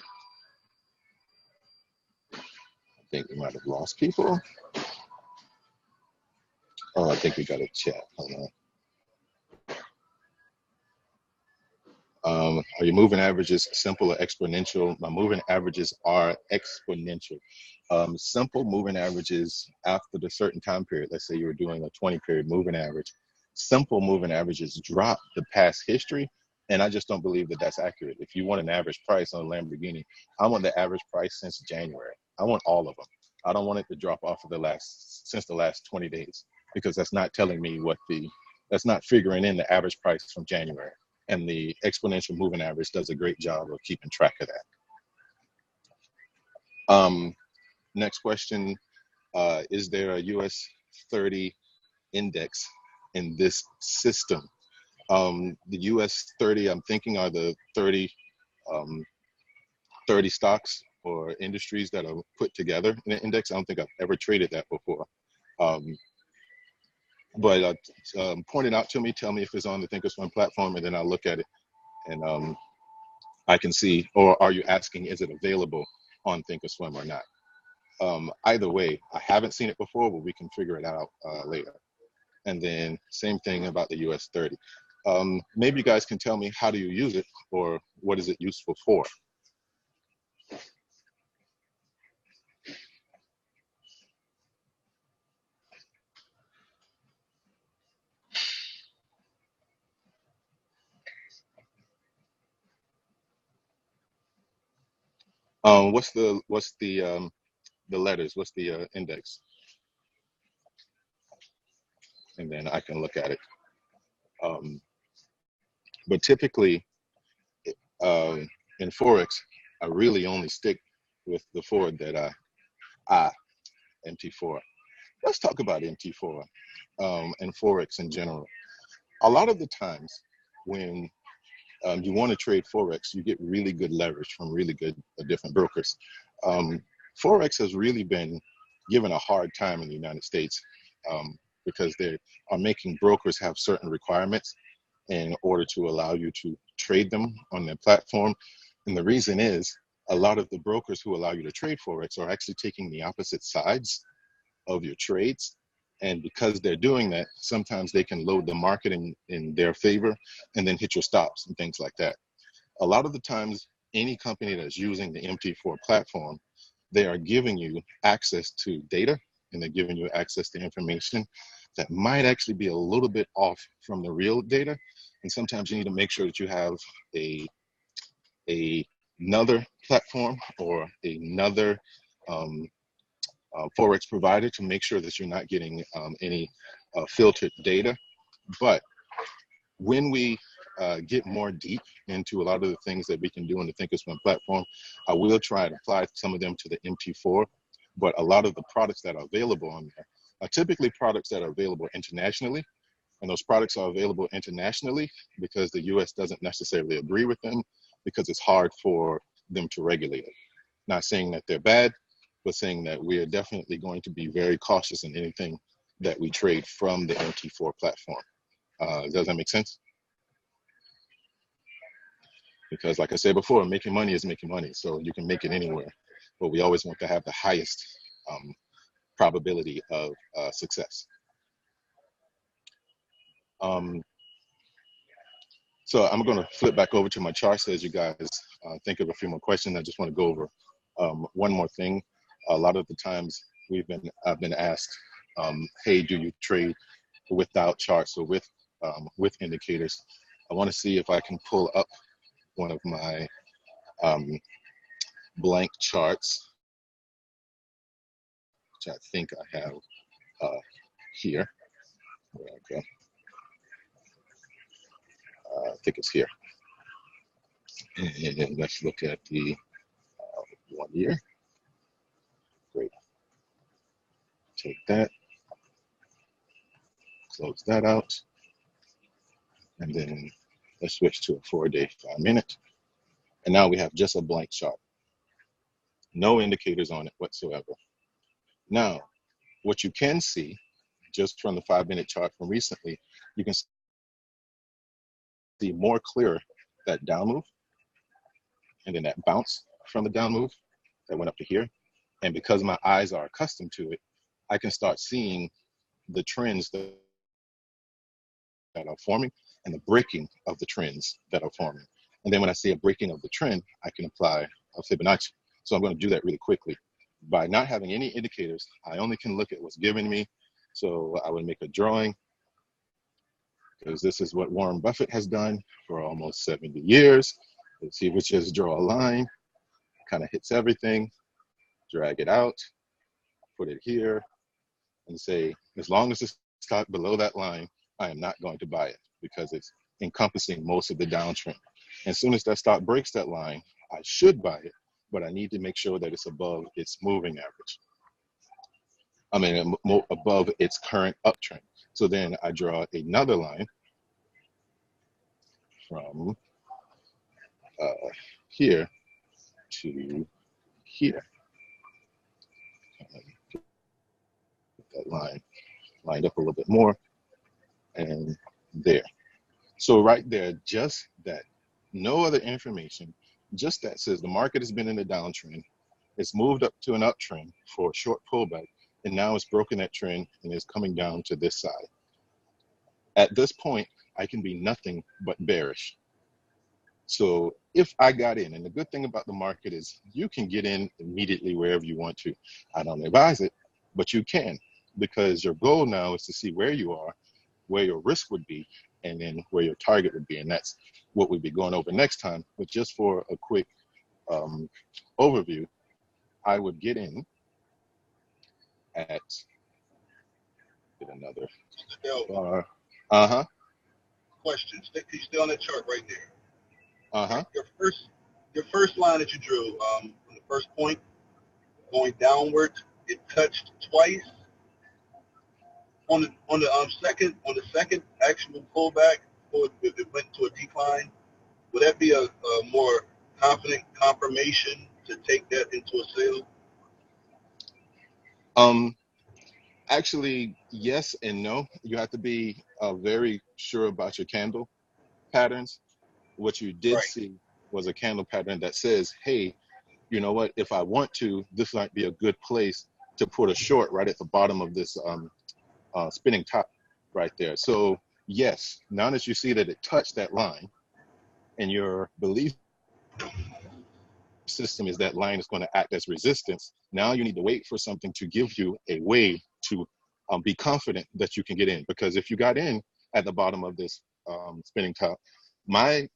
think we might have lost people. Oh, I think we got a chat. Hold on. Are your moving averages simple or exponential? My moving averages are exponential. Simple moving averages after the certain time period, let's say you were doing a 20-period moving average, simple moving averages drop the past history, and I just don't believe that that's accurate. If you want an average price on a Lamborghini, I want the average price since January. I want all of them. I don't want it to drop off of since the last 20 days, because that's not telling me that's not figuring in the average price from January. And the exponential moving average does a great job of keeping track of that. Next question, is there a US 30 index in this system? The US 30, I'm thinking, are the 30 stocks or industries that are put together in an index. I don't think I've ever traded that before. But point it out to me, tell me if it's on the Thinkorswim platform, and then I'll look at it and I can see, or are you asking, is it available on Thinkorswim or not? Either way, I haven't seen it before, but we can figure it out later. And then same thing about the US 30. Maybe you guys can tell me, how do you use it, or what is it useful for? What's the letters? What's the index? And then I can look at it. But typically, in Forex, I really only stick with the four that MT4. Let's talk about MT4 and Forex in general. A lot of the times when you want to trade Forex, you get really good leverage from really good different brokers. Forex has really been given a hard time in the United States because they are making brokers have certain requirements in order to allow you to trade them on their platform. And the reason is, a lot of the brokers who allow you to trade Forex are actually taking the opposite sides of your trades. And because they're doing that, sometimes they can load the market in their favor and then hit your stops and things like that. A lot of the times, any company that's using the MT4 platform, they are giving you access to data, and they're giving you access to information that might actually be a little bit off from the real data. And sometimes you need to make sure that you have another platform or another Forex provider to make sure that you're not getting any filtered data. But when we get more deep into a lot of the things that we can do on the Thinkorswim platform, I will try to apply some of them to the MT4. But a lot of the products that are available on there are typically products that are available internationally. And those products are available internationally because the US doesn't necessarily agree with them, because it's hard for them to regulate it. Not saying that they're bad, but saying that we are definitely going to be very cautious in anything that we trade from the MT4 platform. Does that make sense? Because like I said before, making money is making money, so you can make it anywhere. but we always want to have the highest probability of success. So I'm going to flip back over to my charts as you guys think of a few more questions. I just want to go over one more thing. A lot of the times I've been asked, hey, do you trade without charts or with indicators? I want to see if I can pull up one of my blank charts, which I think I have here. Okay. I think it's here. And let's look at the 1 year. Great. Take that. Close that out. And then let's switch to a 4-day, 5-minute. And now we have just a blank chart. No indicators on it whatsoever. Now, what you can see, just from the 5-minute chart from recently, you can see more clear that down move, and then that bounce from the down move that went up to here. And because my eyes are accustomed to it, I can start seeing the trends that are forming and the breaking of the trends that are forming. And then when I see a breaking of the trend, I can apply a Fibonacci. So I'm going to do that really quickly. By not having any indicators, I only can look at what's given me. So I would make a drawing, because this is what Warren Buffett has done for almost 70 years. Let's see if we just draw a line, kind of hits everything, drag it out, put it here, and say, as long as it's stock below that line, I am not going to buy it, because it's encompassing most of the downtrend. And as soon as that stock breaks that line, I should buy it, but I need to make sure that it's above its moving average. I mean, above its current uptrend. So then I draw another line from here to here. Get that line lined up a little bit more, and there. So right there, just that, no other information, just that says the market has been in a downtrend. It's moved up to an uptrend for a short pullback, and now it's broken that trend and is coming down to this side. At this point, I can be nothing but bearish. So if I got in, and the good thing about the market is you can get in immediately wherever you want to. I don't advise it, but you can, because your goal now is to see where you are, where your risk would be, and then where your target would be. And that's what we'll be going over next time. But just for a quick overview, I would get in at, get another bar. Question. Stay on that chart right there. Your first line that you drew, from the first point going downward, it touched twice. On the second actual pullback, or if it went to a decline, would that be a more confident confirmation to take that into a sale? Actually, yes and no. You have to be very sure about your candle patterns. What you did see was a candle pattern that says, hey, you know what, if I want to, this might be a good place to put a short right at the bottom of this spinning top right there. So yes, now that you see that it touched that line, and your belief system is that line is going to act as resistance, now you need to wait for something to give you a way to be confident that you can get in. Because if you got in at the bottom of this spinning top, my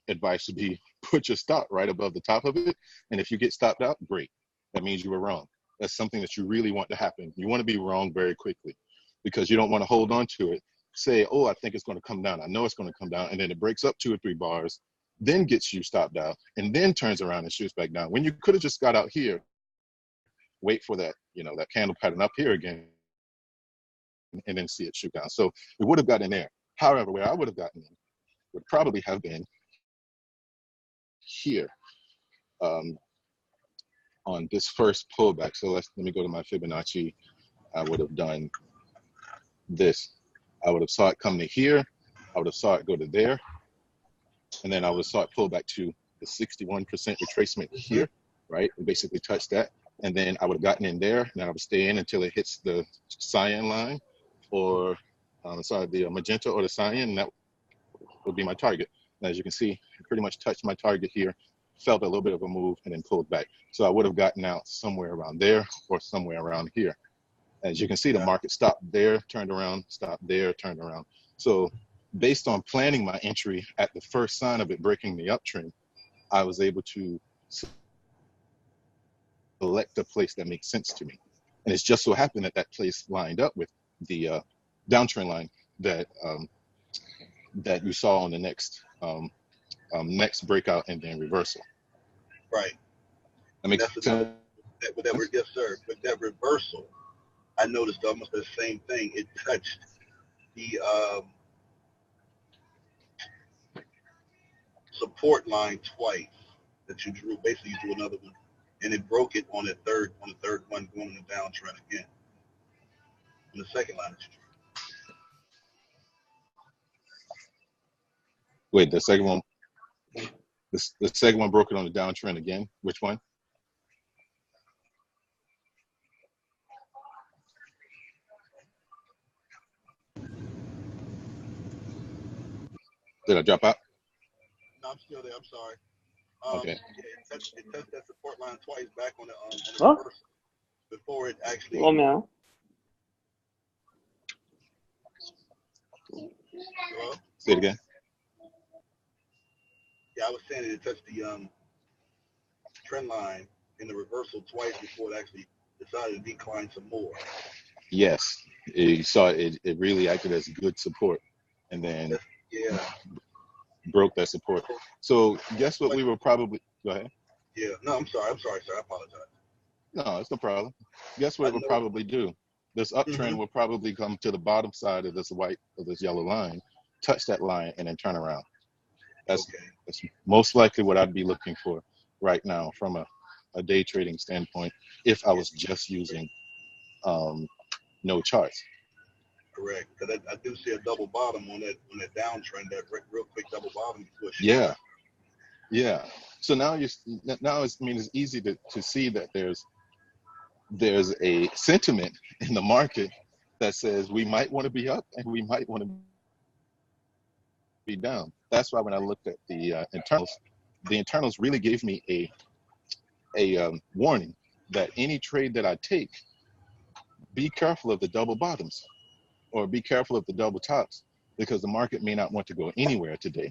advice would be put your stop right above the top of it. And if you get stopped out, great. That means you were wrong. That's something that you really want to happen. You want to be wrong very quickly, because you don't want to hold on to it. Say, oh, I think it's going to come down. I know it's going to come down. And then it breaks up 2 or 3 bars, then gets you stopped out, and then turns around and shoots back down. When you could have just got out here, wait for that, that candle pattern up here again, and then see it shoot down. So it would have gotten there. However, where I would have gotten in would probably have been here on this first pullback. So let me go to my Fibonacci. I would have done this. I would have saw it come to here. I would have saw it go to there. And then I would have saw it pull back to the 61% retracement here. right? It basically touched that. And then I would have gotten in there, and then I would stay in until it hits the cyan line, or the magenta or the cyan, and that would be my target. And as you can see, it pretty much touched my target here, felt a little bit of a move, and then pulled back. So I would have gotten out somewhere around there or somewhere around here. As you can see, the market stopped there, turned around, stopped there, turned around. So based on planning my entry at the first sign of it breaking the uptrend, I was able to select a place that makes sense to me. And it's just so happened that that place lined up with the downtrend line that that you saw on the next next breakout and then reversal. Right. That makes sense? Yes, sir. With that reversal, I noticed almost the same thing. It touched the support line twice that you drew. Basically, you drew another one, and it broke it on the third one going in the downtrend again. On the second line that you drew. Wait, the second one. The second one broke it on the downtrend again. Which one? Did I drop out? No, I'm still there. I'm sorry. Okay. Yeah, it touched that support line twice back on the reversal before it actually. Hello? Say it again. Yeah, I was saying it touched the trend line in the reversal twice before it actually decided to decline some more. Yes, you saw it. It really acted as good support, and then broke that support. So guess what? We were probably go ahead. Yeah. No, I'm sorry, sir. I apologize. No, it's no problem. Guess what it would probably do? This uptrend will probably come to the bottom side of this yellow line, touch that line, and then turn around. That's most likely what I'd be looking for right now from a day trading standpoint if I was just using no charts. Correct. Because I do see a double bottom on that downtrend, that real quick double bottom before she. Yeah. So now it's easy to see that there's a sentiment in the market that says we might want to be up and we might want to be down. That's why when I looked at the internals really gave me a warning that any trade that I take, be careful of the double bottoms or be careful of the double tops, because the market may not want to go anywhere today.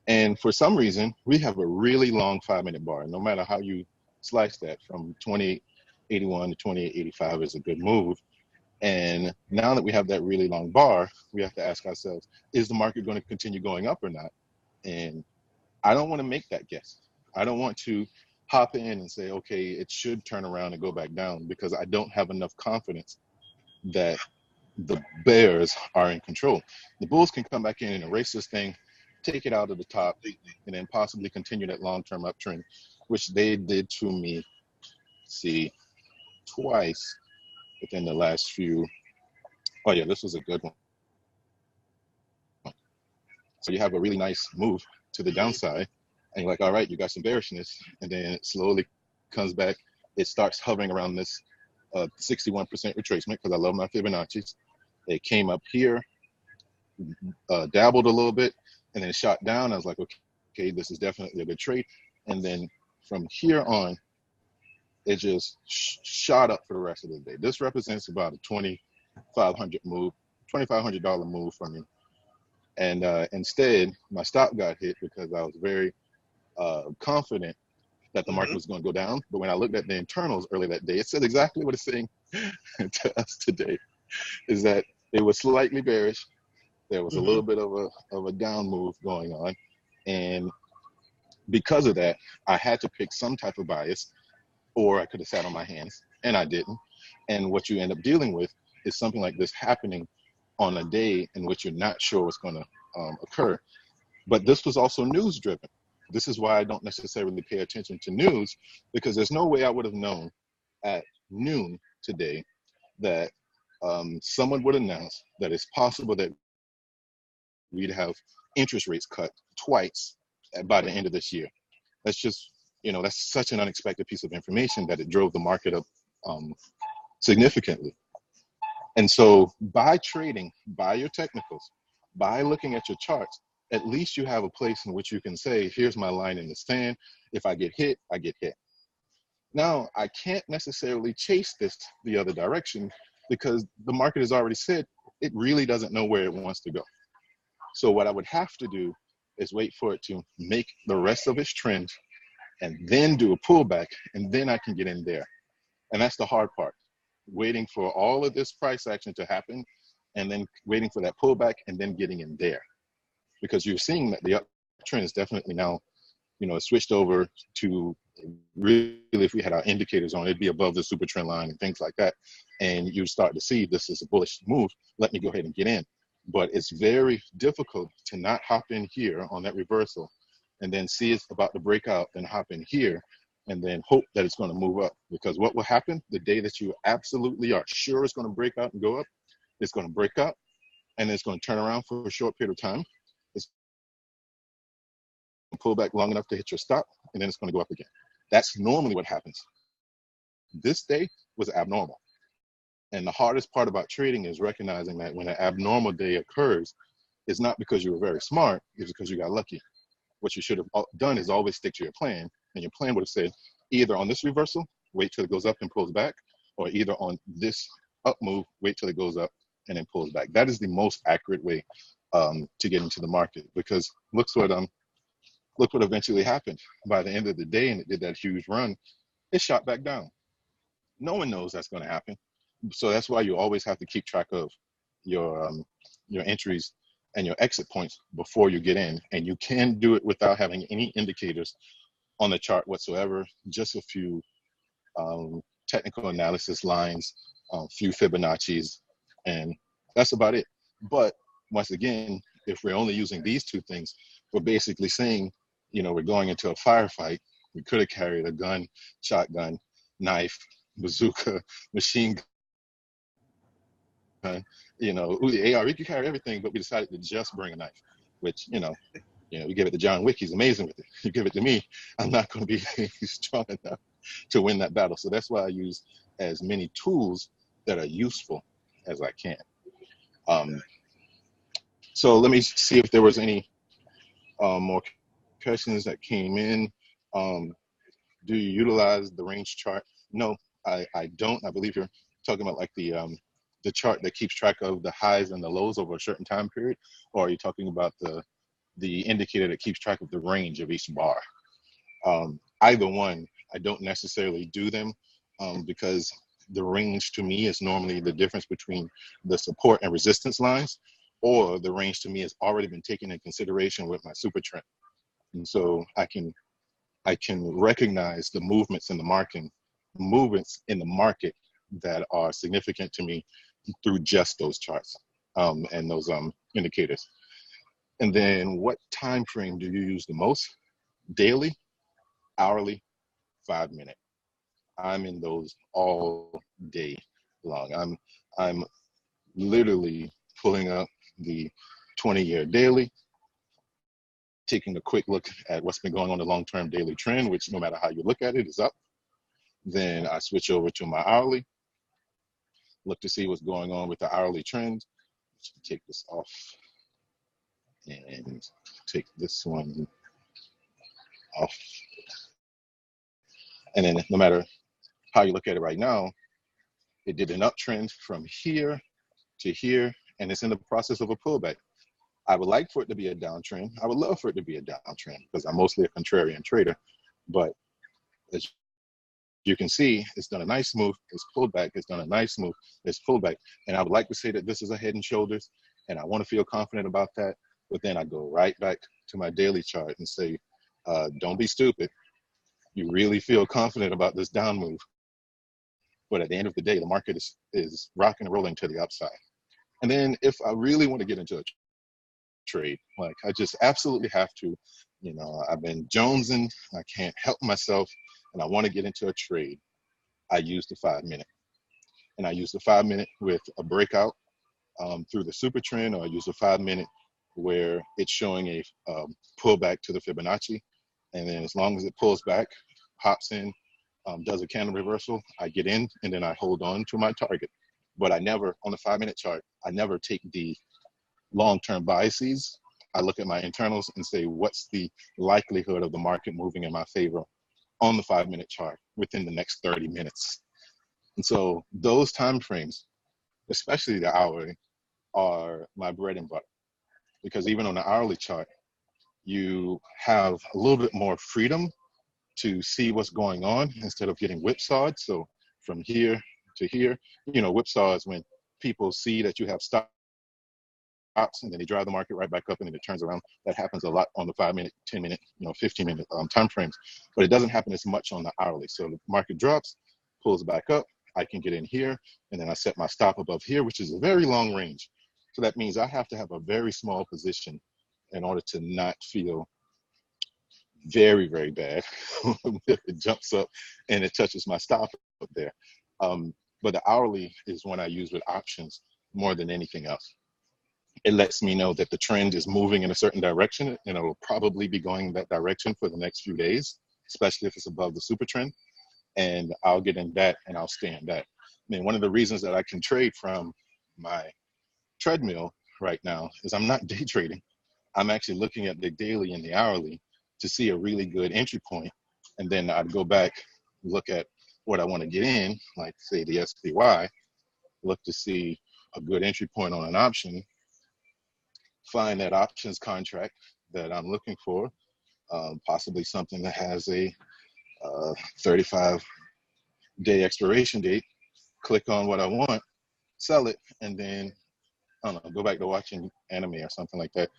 And for some reason, we have a really long 5-minute bar. No matter how you slice that, from 28.81 to 28.85 is a good move. And now that we have that really long bar, we have to ask ourselves, is the market going to continue going up or not? And I don't want to make that guess. I don't want to hop in and say, okay, it should turn around and go back down, because I don't have enough confidence that the bears are in control. The bulls can come back in and erase this thing, take it out of the top, and then possibly continue that long-term uptrend, which they did to me, twice within the last few. Oh yeah, this was a good one. So you have a really nice move to the downside, and you're like, all right, you got some bearishness, and then it slowly comes back. It starts hovering around this 61% retracement, because I love my Fibonacci's. It came up here, dabbled a little bit, and then shot down. I was like, okay, this is definitely a good trade. And then from here on, it just shot up for the rest of the day. This represents about a $2,500 move for me. And instead, my stop got hit because I was very confident that the market was going to go down. But when I looked at the internals earlier that day, it said exactly what it's saying to us today, is that it was slightly bearish. There was a little bit of a down move going on. And because of that, I had to pick some type of bias, or I could have sat on my hands, and I didn't. And what you end up dealing with is something like this happening on a day in which you're not sure what's going to occur. But this was also news driven. This is why I don't necessarily pay attention to news, because there's no way I would have known at noon today that someone would announce that it's possible that we'd have interest rates cut twice by the end of this year. That's just that's such an unexpected piece of information that it drove the market up significantly. And so by trading, by your technicals, by looking at your charts, at least you have a place in which you can say, here's my line in the sand. If I get hit, I get hit. Now, I can't necessarily chase this the other direction because the market has already said it really doesn't know where it wants to go. So what I would have to do is wait for it to make the rest of its trend and then do a pullback, and then I can get in there. And that's the hard part, waiting for all of this price action to happen and then waiting for that pullback and then getting in there. Because you're seeing that the uptrend is definitely now, switched over to really, if we had our indicators on, it'd be above the super trend line and things like that. And you start to see this is a bullish move. Let me go ahead and get in. But it's very difficult to not hop in here on that reversal and then see it's about to break out and hop in here and then hope that it's going to move up. Because what will happen the day that you absolutely are sure it's going to break out and go up, it's going to break out and it's going to turn around for a short period of time. It's going to pull back long enough to hit your stop, and then it's going to go up again. That's normally what happens. This day was abnormal. And the hardest part about trading is recognizing that when an abnormal day occurs, it's not because you were very smart, it's because you got lucky. What you should have done is always stick to your plan. And your plan would have said, either on this reversal, wait till it goes up and pulls back, or either on this up move, wait till it goes up and then pulls back. That is the most accurate way to get into the market, because look what eventually happened. By the end of the day, and it did that huge run, it shot back down. No one knows that's going to happen. So that's why you always have to keep track of your entries and your exit points before you get in. And you can do it without having any indicators on the chart whatsoever, just a few technical analysis lines, a few Fibonacci's, and that's about it. But once again, if we're only using these two things, we're basically saying, we're going into a firefight. We could have carried a gun, shotgun, knife, bazooka, machine gun, the AR. We could carry everything, but we decided to just bring a knife, which, you give it to John Wick, he's amazing with it. You give it to me, I'm not going to be strong enough to win that battle. So that's why I use as many tools that are useful as I can. So let me see if there was any more questions that came in. Do you utilize the range chart? No, I don't. I believe you're talking about like the chart that keeps track of the highs and the lows over a certain time period, or are you talking about the indicator that keeps track of the range of each bar? Either one, I don't necessarily do them because the range to me is normally the difference between the support and resistance lines, or the range to me has already been taken in consideration with my super trend. And so I can recognize the movements in the market that are significant to me through just those charts and those indicators. And then what time frame do you use the most? Daily, hourly, 5 minute. I'm in those all day long. I'm literally pulling up the 20-year daily, taking a quick look at what's been going on the long-term daily trend, which no matter how you look at it is up. Then I switch over to my hourly, look to see what's going on with the hourly trend. Let's take this off and take this one off. And then no matter how you look at it right now, it did an uptrend from here to here, and it's in the process of a pullback. I would like for it to be a downtrend. I would love for it to be a downtrend because I'm mostly a contrarian trader. But as you can see, it's done a nice move. It's pulled back. It's done a nice move. It's pulled back. And I would like to say that this is a head and shoulders, and I want to feel confident about that. But then I go right back to my daily chart and say, don't be stupid. You really feel confident about this down move. But at the end of the day, the market is rocking and rolling to the upside. And then if I really want to get into a trade, like I just absolutely have to, I've been jonesing, I can't help myself, and I want to get into a trade, I use the 5 minute. And I use the 5 minute with a breakout through the super trend, or I use the 5 minute where it's showing a pullback to the Fibonacci. And then as long as it pulls back pops in, does a candle reversal, I get in, and then I hold on to my target. But I never, on the 5-minute chart, I never take the long-term biases. I look at my internals and say, what's the likelihood of the market moving in my favor on the 5-minute chart within the next 30 minutes? And so those time frames, especially the hourly, are my bread and butter. Because even on the hourly chart, you have a little bit more freedom to see what's going on instead of getting whipsawed. So from here to here, whipsaw is when people see that you have stops and then they drive the market right back up and then it turns around. That happens a lot on the 5-minute, 10-minute, 15-minute time frames, but it doesn't happen as much on the hourly. So the market drops, pulls back up, I can get in here, and then I set my stop above here, which is a very long range. So that means I have to have a very small position in order to not feel very, very bad if it jumps up and it touches my stop up there. But the hourly is one I use with options more than anything else. It lets me know that the trend is moving in a certain direction, and it'll probably be going that direction for the next few days, especially if it's above the super trend. And I'll get in that and I'll stay in that. I mean, one of the reasons that I can trade from my treadmill right now is I'm not day trading. I'm actually looking at the daily and the hourly to see a really good entry point. And then I'd go back, look at what I want to get in, like say the SPY, look to see a good entry point on an option, find that options contract that I'm looking for, possibly something that has a 35-day expiration date, click on what I want, sell it, and then, I don't know, go back to watching anime or something like that.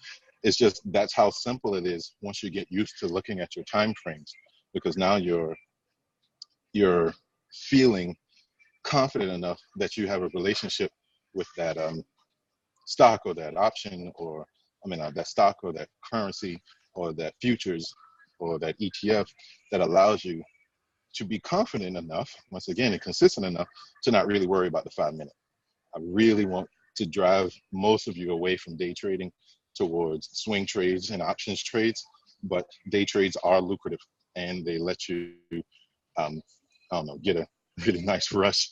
It's just, that's how simple it is once you get used to looking at your time frames, because now you're feeling confident enough that you have a relationship with that stock or that option, or that stock or that currency or that futures or that ETF, that allows you to be confident enough, once again, and consistent enough to not really worry about the 5-minute. I really want to drive most of you away from day trading towards swing trades and options trades, but day trades are lucrative and they let you, get a really nice rush.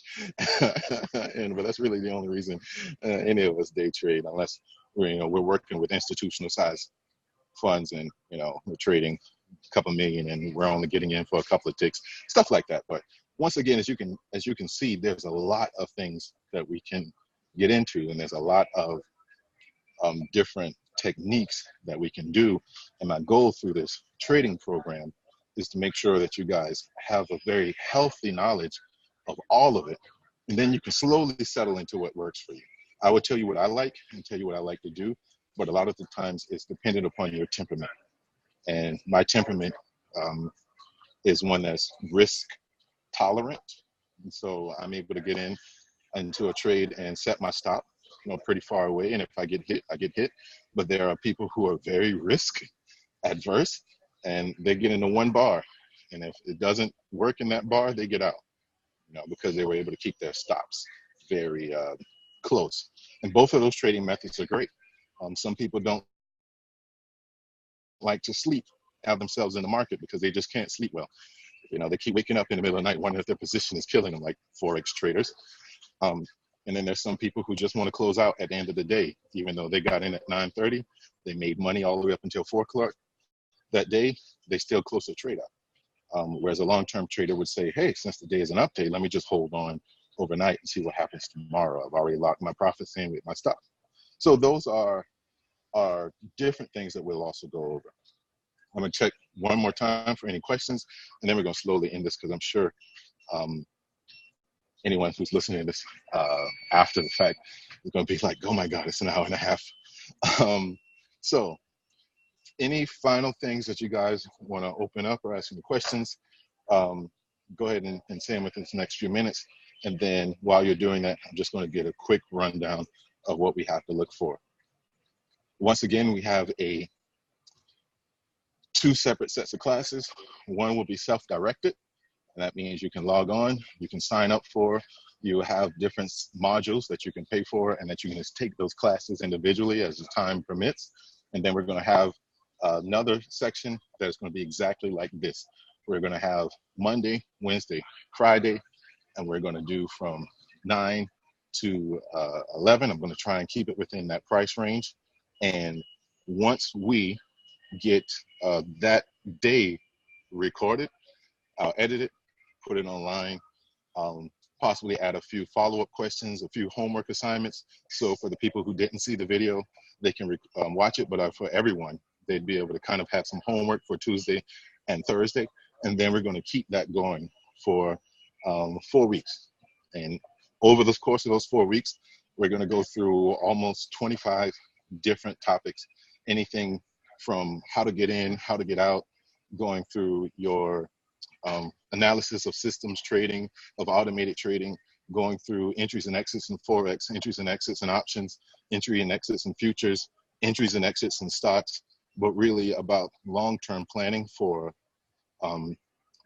But that's really the only reason any of us day trade, unless we're working with institutional size funds and we're trading a couple million and we're only getting in for a couple of ticks, stuff like that. But once again, as you can see, there's a lot of things that we can get into, and there's a lot of different techniques that we can do. And my goal through this trading program is to make sure that you guys have a very healthy knowledge of all of it, and then you can slowly settle into what works for you. I would tell you what I like and tell you what I like to do, but a lot of the times it's dependent upon your temperament. And my temperament is one that's risk tolerant, and so I'm able to get into a trade and set my stop pretty far away, and if I get hit, I get hit. But there are people who are very risk adverse, and they get into one bar, and if it doesn't work in that bar, they get out, because they were able to keep their stops very close. And both of those trading methods are great. Some people don't like to have themselves in the market because they just can't sleep well. They keep waking up in the middle of the night wondering if their position is killing them, like Forex traders. And then there's some people who just want to close out at the end of the day, even though they got in at 9:30, they made money all the way up until 4 o'clock that day, they still close the trade out. Whereas a long-term trader would say, hey, since the day is an update, let me just hold on overnight and see what happens tomorrow. I've already locked my profits in with my stop. So those are different things that we'll also go over. I'm going to check one more time for any questions, and then we're going to slowly end this, because I'm sure anyone who's listening to this after the fact is going to be like, oh my God, it's an hour and a half. So any final things that you guys want to open up or ask any questions, go ahead and say them within the next few minutes. And then while you're doing that, I'm just going to get a quick rundown of what we have to look for. Once again, we have two separate sets of classes. One will be self-directed, and that means you can log on, you can sign up for, you have different modules that you can pay for, and that you can just take those classes individually as the time permits. And then we're going to have another section that's going to be exactly like this, We're going to have Monday, Wednesday, Friday, and we're going to do from 9 to 11. I'm going to try and keep it within that price range. And once we get that day recorded, I'll edit it, put it online, possibly add a few follow-up questions, a few homework assignments. So for the people who didn't see the video, they can watch it, but for everyone, they'd be able to kind of have some homework for Tuesday and Thursday. And then we're going to keep that going for 4 weeks. And over the course of those 4 weeks, we're going to go through almost 25 different topics, anything from how to get in, how to get out, going through your analysis of systems trading, of automated trading, going through entries and exits in Forex, entries and exits in options, entry and exits in futures, entries and exits in stocks, but really about long-term planning for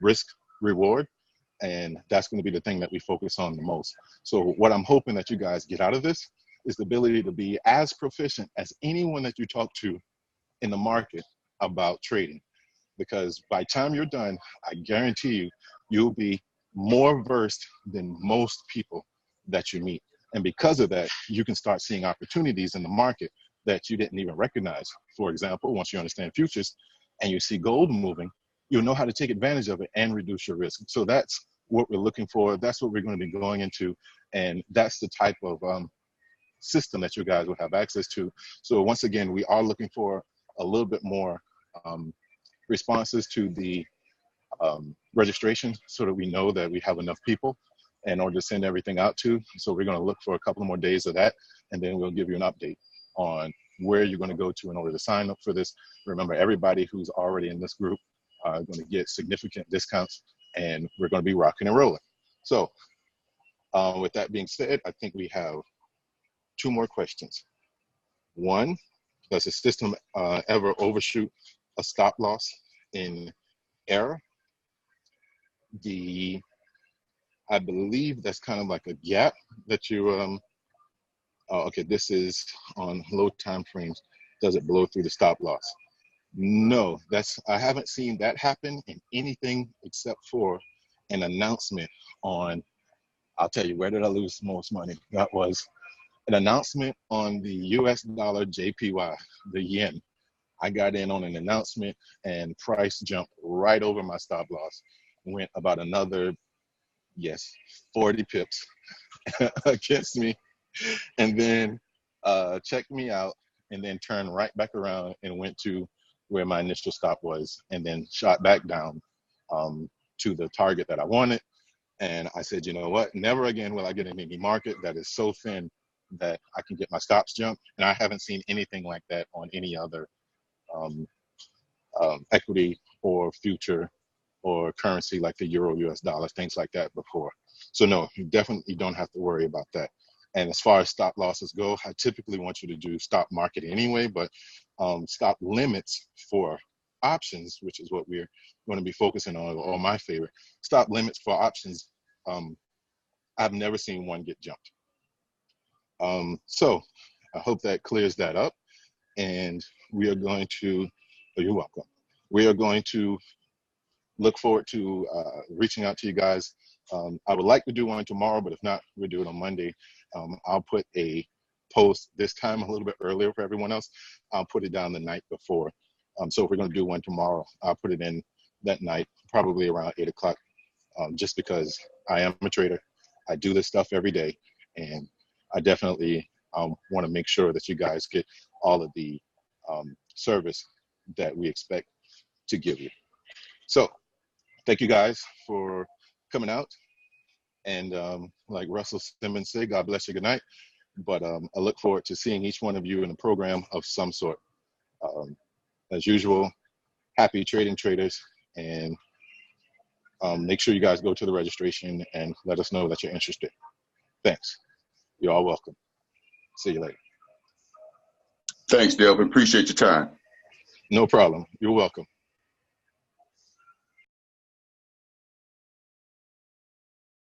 risk reward. And that's going to be the thing that we focus on the most. So what I'm hoping that you guys get out of this is the ability to be as proficient as anyone that you talk to in the market about trading. Because by the time you're done, I guarantee you, you'll be more versed than most people that you meet. And because of that, you can start seeing opportunities in the market that you didn't even recognize. For example, once you understand futures and you see gold moving, you'll know how to take advantage of it and reduce your risk. So that's what we're looking for. That's what we're going to be going into. And that's the type of system that you guys will have access to. So once again, we are looking for a little bit more responses to the registration so that we know that we have enough people in order to send everything out to. So we're going to look for a couple more days of that, and then we'll give you an update on where you're going to go to in order to sign up for this. Remember, everybody who's already in this group are going to get significant discounts, and we're going to be rocking and rolling. So with that being said, I think we have 2 more questions. One, does the system ever overshoot a stop loss in error? I believe that's kind of like a gap that you, okay, this is on low time frames. Does it blow through the stop loss? No, I haven't seen that happen in anything except for an announcement on, I'll tell you, where did I lose most money? That was an announcement on the US dollar JPY, the yen. I got in on an announcement and price jumped right over my stop loss. Went about another, 40 pips against me, and then checked me out, and then turned right back around and went to where my initial stop was, and then shot back down to the target that I wanted. And I said, you know what? Never again will I get in any market that is so thin that I can get my stops jumped. And I haven't seen anything like that on any other equity or future or currency like the euro, US dollar, things like that before. So no, you definitely don't have to worry about that. And as far as stop losses go, I typically want you to do stop market anyway, but stop limits for options, which is what we're going to be focusing on, or my favorite, stop limits for options. I've never seen one get jumped. So I hope that clears that up. And we are going to, oh, you're welcome. We are going to look forward to reaching out to you guys. I would like to do one tomorrow, but if not, we'll do it on Monday. I'll put a post this time a little bit earlier for everyone else. I'll put it down the night before. So if we're going to do one tomorrow, I'll put it in that night, probably around 8 o'clock, just because I am a trader. I do this stuff every day, and I definitely want to make sure that you guys get all of the service that we expect to give you. So thank you guys for coming out. And like Russell Simmons said, God bless you, good night. But I look forward to seeing each one of you in a program of some sort. As usual, happy trading traders, and make sure you guys go to the registration and let us know that you're interested. Thanks. You're all welcome. See you later. Thanks, Delvin. Appreciate your time. No problem. You're welcome.